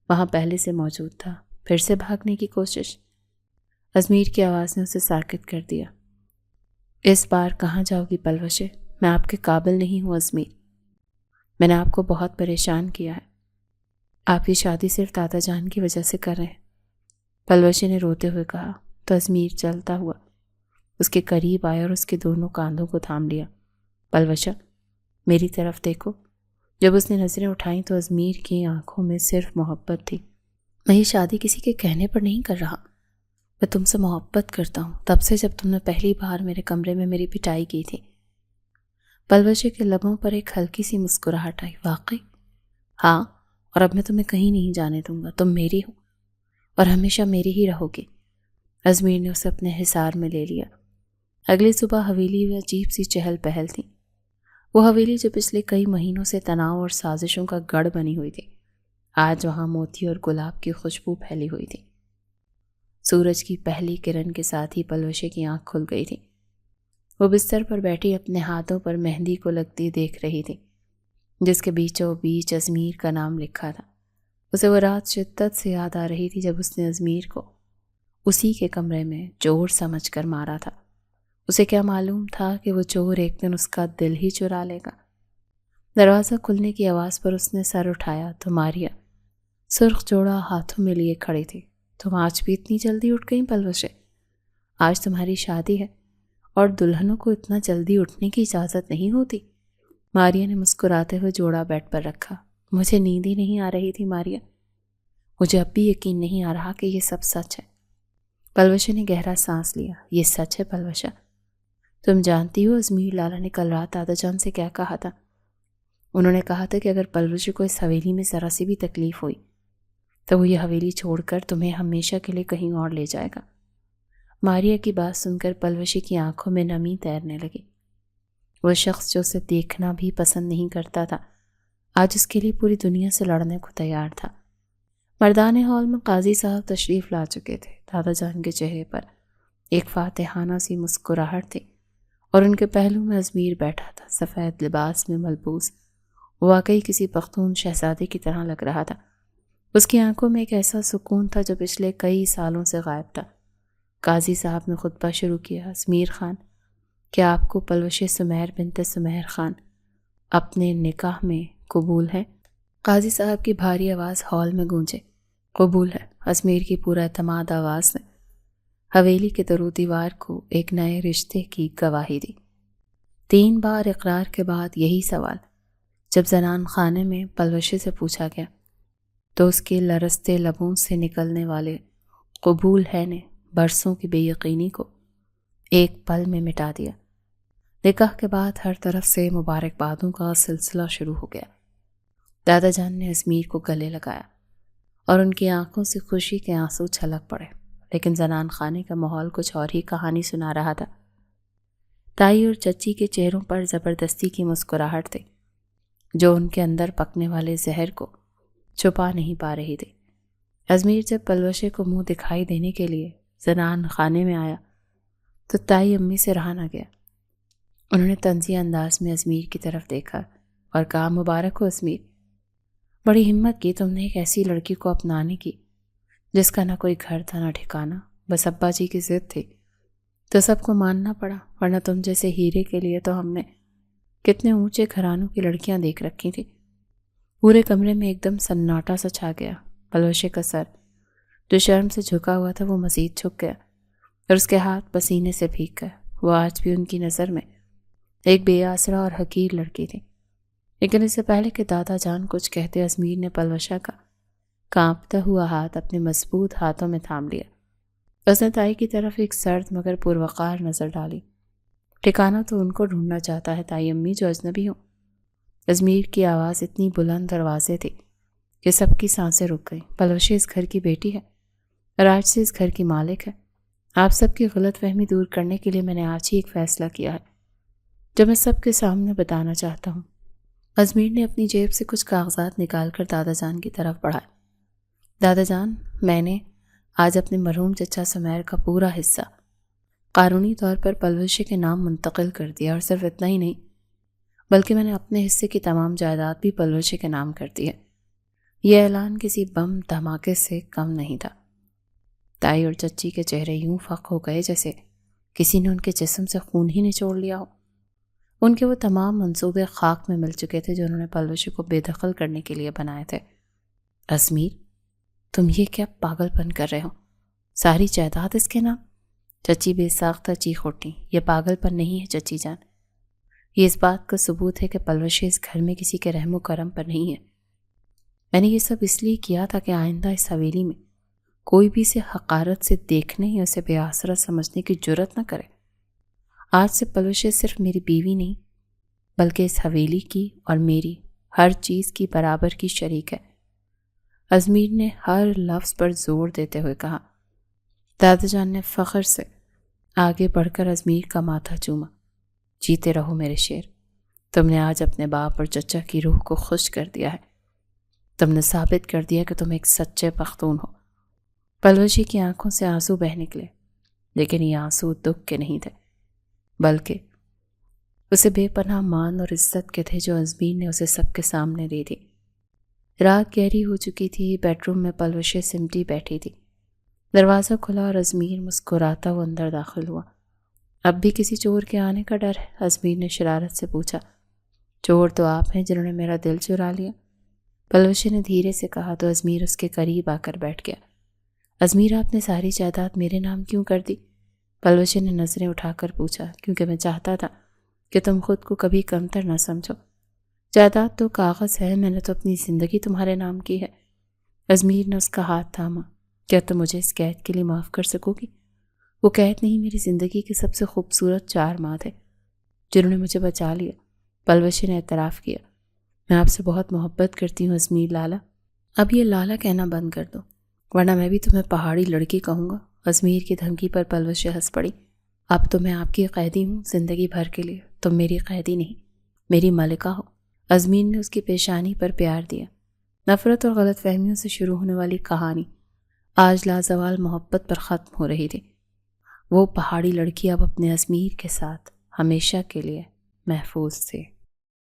وہاں پہلے سے موجود تھا۔ پھر سے بھاگنے کی کوشش۔ ازمیر کی آواز نے اسے ساکت کر دیا۔ اس بار کہاں جاؤ گی پلوشے؟ میں آپ کے قابل نہیں ہوں ازمیر۔ میں نے آپ کو بہت پریشان کیا ہے۔ آپ کی شادی صرف دادا جان کی وجہ سے کر رہے ہیں، پلوشے نے روتے ہوئے کہا۔ تو ازمیر چلتا ہوا اس کے قریب آیا اور اس کے دونوں کاندھوں کو تھام لیا۔ پلوشہ، میری طرف دیکھو۔ جب اس نے نظریں اٹھائیں تو ازمیر کی آنکھوں میں صرف محبت تھی۔ میں یہ شادی کسی کے کہنے پر نہیں کر رہا، میں تم سے محبت کرتا ہوں، تب سے جب تم نے پہلی بار میرے کمرے میں میری پٹائی کی تھی۔ پلوشے کے لبوں پر ایک ہلکی سی مسکراہٹ آئی۔ واقعی؟ ہاں، اور اب میں تمہیں کہیں نہیں جانے دوں گا، تم میری ہو اور ہمیشہ میری ہی رہو گی۔ ازمیر نے اسے اپنے حصار میں لے لیا۔ اگلی صبح حویلی میں عجیب سی چہل پہل تھی۔ وہ حویلی جو پچھلے کئی مہینوں سے تناؤ اور سازشوں کا گڑھ بنی ہوئی تھی، آج وہاں موتی اور گلاب کی خوشبو پھیلی ہوئی تھی۔ سورج کی پہلی کرن کے ساتھ ہی پلوشے کی آنکھ کھل گئی تھی۔ وہ بستر پر بیٹھی اپنے ہاتھوں پر مہندی کو لگتی دیکھ رہی تھی، جس کے بیچوں بیچ ازمیر کا نام لکھا تھا۔ اسے وہ رات شدت سے یاد آ رہی تھی جب اس نے ازمیر کو اسی کے کمرے میں چور سمجھ کر مارا تھا۔ اسے کیا معلوم تھا کہ وہ چور ایک دن اس کا دل ہی چرا لے گا۔ دروازہ کھلنے کی آواز پر اس نے سر اٹھایا تو ماریا سرخ جوڑا ہاتھوں میں لیے کھڑی تھی۔ تم آج بھی اتنی جلدی اٹھ گئیں پلوشے؟ آج تمہاری شادی ہے اور دلہنوں کو اتنا جلدی اٹھنے کی اجازت نہیں ہوتی۔ ماریا نے مسکراتے ہوئے جوڑا بیڈ پر رکھا۔ مجھے نیند ہی نہیں آ رہی تھی ماریا، مجھے اب بھی یقین نہیں آ رہا کہ یہ سب سچ ہے۔ پلوشے نے گہرا سانس لیا۔ یہ سچ ہے پلوشہ؟ تم جانتی ہو ازمیر لالا نے کل رات دادا جان سے کیا کہا تھا؟ انہوں نے کہا تھا کہ اگر پلوشے کو اس حویلی میں ذرا سی بھی تکلیف ہوئی تو وہ یہ حویلی چھوڑ کر تمہیں ہمیشہ کے لیے کہیں اور لے جائے گا۔ ماریا کی بات سن کر پلوشے کی آنکھوں میں نمی تیرنے لگی۔ وہ شخص جو اسے دیکھنا بھی پسند نہیں کرتا تھا، آج اس کے لیے پوری دنیا سے لڑنے کو تیار تھا۔ مردان ہال میں قاضی صاحب تشریف لا چکے تھے۔ دادا جان کے چہرے پر ایک فاتحانہ سی مسکراہٹ تھی اور ان کے پہلو میں ازمیر بیٹھا تھا، سفید لباس میں ملبوس۔ واقعی کسی پختون شہزادے کی طرح لگ رہا تھا۔ اس کی آنکھوں میں ایک ایسا سکون تھا جو پچھلے کئی سالوں سے غائب تھا۔ قاضی صاحب نے خطبہ شروع کیا۔ ازمیر خان، کیا آپ کو پلوشے سمیر بنت سمیر خان اپنے نکاح میں قبول ہے؟ قاضی صاحب کی بھاری آواز ہال میں گونجے۔ قبول ہے، ازمیر کی پورا اعتماد آواز نے حویلی کے در و دیوار کو ایک نئے رشتے کی گواہی دی۔ 3 بار اقرار کے بعد یہی سوال جب زنان خانے میں پلوشے سے پوچھا گیا تو اس کے لرزتے لبوں سے نکلنے والے قبول ہے نے برسوں کی بے یقینی کو ایک پل میں مٹا دیا۔ نکاح کے بعد ہر طرف سے مبارکبادوں کا سلسلہ شروع ہو گیا۔ دادا جان نے ازمیر کو گلے لگایا اور ان کی آنکھوں سے خوشی کے آنسو چھلک پڑے، لیکن زنان خانے کا ماحول کچھ اور ہی کہانی سنا رہا تھا۔ تائی اور چچی کے چہروں پر زبردستی کی مسکراہٹ تھی جو ان کے اندر پکنے والے زہر کو چھپا نہیں پا رہی تھی۔ ازمیر جب پلوشے کو منہ دکھائی دینے کے لیے زنان خانے میں آیا تو تائی امی سے رہا نہ گیا۔ انہوں نے طنزیہ انداز میں ازمیر کی طرف دیکھا اور کہا، مبارک ہو ازمیر، بڑی ہمت کی تم نے ایک ایسی لڑکی کو اپنانے کی جس کا نہ کوئی گھر تھا نہ ٹھکانہ، بس ابا جی کی ضد تھی تو سب کو ماننا پڑا، ورنہ تم جیسے ہیرے کے لیے تو ہم نے کتنے اونچے گھرانوں کی لڑکیاں دیکھ رکھی تھی۔ پورے کمرے میں ایک دم سناٹا سا چھا گیا۔ پلوشے کا سر جو شرم سے جھکا ہوا تھا وہ مزید جھک گیا اور اس کے ہاتھ پسینے سے بھیگ گئے۔ وہ آج بھی ان کی نظر میں ایک بے آسرا اور حقیر لڑکی تھی، لیکن اس سے پہلے کہ دادا جان کچھ کہتے ازمیر نے پلوشہ کا کانپتا ہوا ہاتھ اپنے مضبوط ہاتھوں میں تھام لیا۔ اس نے تائی کی طرف ایک سرد مگر پروقار نظر ڈالی۔ ٹھکانہ تو ان کو ڈھونڈنا چاہتا ہے تائی امی جو اجنبی ہوں۔ ازمیر کی آواز اتنی بلند اور واضح تھی کہ سب کی سانسیں رک گئیں۔ پلوشے اس گھر کی بیٹی ہے اور آج سے اس گھر کی مالک ہے۔ آپ سب کی غلط فہمی دور کرنے کے لیے میں نے آج ہی ایک فیصلہ کیا ہے جو میں سب کے سامنے بتانا چاہتا ہوں۔ ازمیر نے اپنی جیب سے کچھ کاغذات نکال کر دادا جان کی طرف بڑھائے۔ دادا جان، میں نے آج اپنے مرحوم چچا سمیر کا پورا حصہ قانونی طور پر پلوشے کے نام منتقل کر دیا، اور صرف اتنا ہی نہیں بلکہ میں نے اپنے حصے کی تمام جائیداد بھی پلوشے کے نام کر دی ہے۔ یہ اعلان کسی بم دھماکے سے کم نہیں تھا۔ تائی اور چچی کے چہرے یوں فق ہو گئے جیسے کسی نے ان کے جسم سے خون ہی نچوڑ لیا ہو۔ ان کے وہ تمام منصوبے خاک میں مل چکے تھے جو انہوں نے پلوشے کو بے دخل کرنے کے لیے بنائے تھے۔ ازمیر، تم یہ کیا پاگل پن کر رہے ہو؟ ساری جائیداد اس کے نام؟ چچی بے ساختہ چیخ اٹھی۔ یہ پاگل پن نہیں ہے چچی جان، یہ اس بات کا ثبوت ہے کہ پلوشے اس گھر میں کسی کے رحم و کرم پر نہیں ہے۔ میں نے یہ سب اس لیے کیا تھا کہ آئندہ اس حویلی میں کوئی بھی اسے حقارت سے دیکھنے یا اسے بے آسرا سمجھنے کی جرت نہ کرے۔ آج سے پلوشے صرف میری بیوی نہیں بلکہ اس حویلی کی اور میری ہر چیز کی برابر کی شریک ہے۔ ازمیر نے ہر لفظ پر زور دیتے ہوئے کہا۔ دادا جان نے فخر سے آگے بڑھ کر ازمیر کا ماتھا چوما۔ جیتے رہو میرے شیر، تم نے آج اپنے باپ اور چچا کی روح کو خوش کر دیا ہے۔ تم نے ثابت کر دیا کہ تم ایک سچے پختون ہو۔ پلوشی کی آنکھوں سے آنسو بہہ نکلے، لیکن یہ آنسو دکھ کے نہیں تھے بلکہ اسے بے پناہ مان اور عزت کے تھے جو ازمیر نے اسے سب کے سامنے دی تھی۔ رات گہری ہو چکی تھی، بیڈ روم میں پلوشے سمٹی بیٹھی تھی۔ دروازہ کھلا اور ازمیر مسکراتا وہ اندر داخل ہوا۔ اب بھی کسی چور کے آنے کا ڈر ہے؟ ازمیر نے شرارت سے پوچھا۔ چور تو آپ ہیں جنہوں نے میرا دل چرا لیا، پلوشے نے دھیرے سے کہا تو ازمیر اس کے قریب آ کر بیٹھ گیا۔ ازمیر، آپ نے ساری جائیداد میرے نام کیوں کر دی؟ پلوشے نے نظریں اٹھا کر پوچھا۔ کیونکہ میں چاہتا تھا کہ تم خود کو کبھی کمتر نہ سمجھو۔ جائیداد تو کاغذ ہے، میں نے تو اپنی زندگی تمہارے نام کی ہے۔ ازمیر نے اس کا ہاتھ تھاما۔ کیا تم مجھے اس قید کے لیے معاف کر سکو گی؟ وہ قید نہیں، میری زندگی کے سب سے خوبصورت 4 ماہ تھے جنہوں نے مجھے بچا لیا۔ پلوشے نے اعتراف کیا۔ میں آپ سے بہت محبت کرتی ہوں ازمیر لالا۔ اب یہ لالا کہنا بند کر دو ورنہ میں بھی تمہیں پہاڑی لڑکی کہوں گا۔ ازمیر کی دھمکی پر پلوشے ہنس پڑی۔ اب تو میں آپ کی قیدی ہوں زندگی بھر کے لیے، تم میری قیدی نہیں، میری ملکہ ہو۔ ازمیر نے اس کی پیشانی پر پیار دیا۔ نفرت اور غلط فہمیوں سے شروع ہونے والی کہانی آج لازوال محبت پر ختم ہو رہی تھی۔ وہ پہاڑی لڑکی اب اپنے ازمیر کے ساتھ ہمیشہ کے لیے محفوظ تھی۔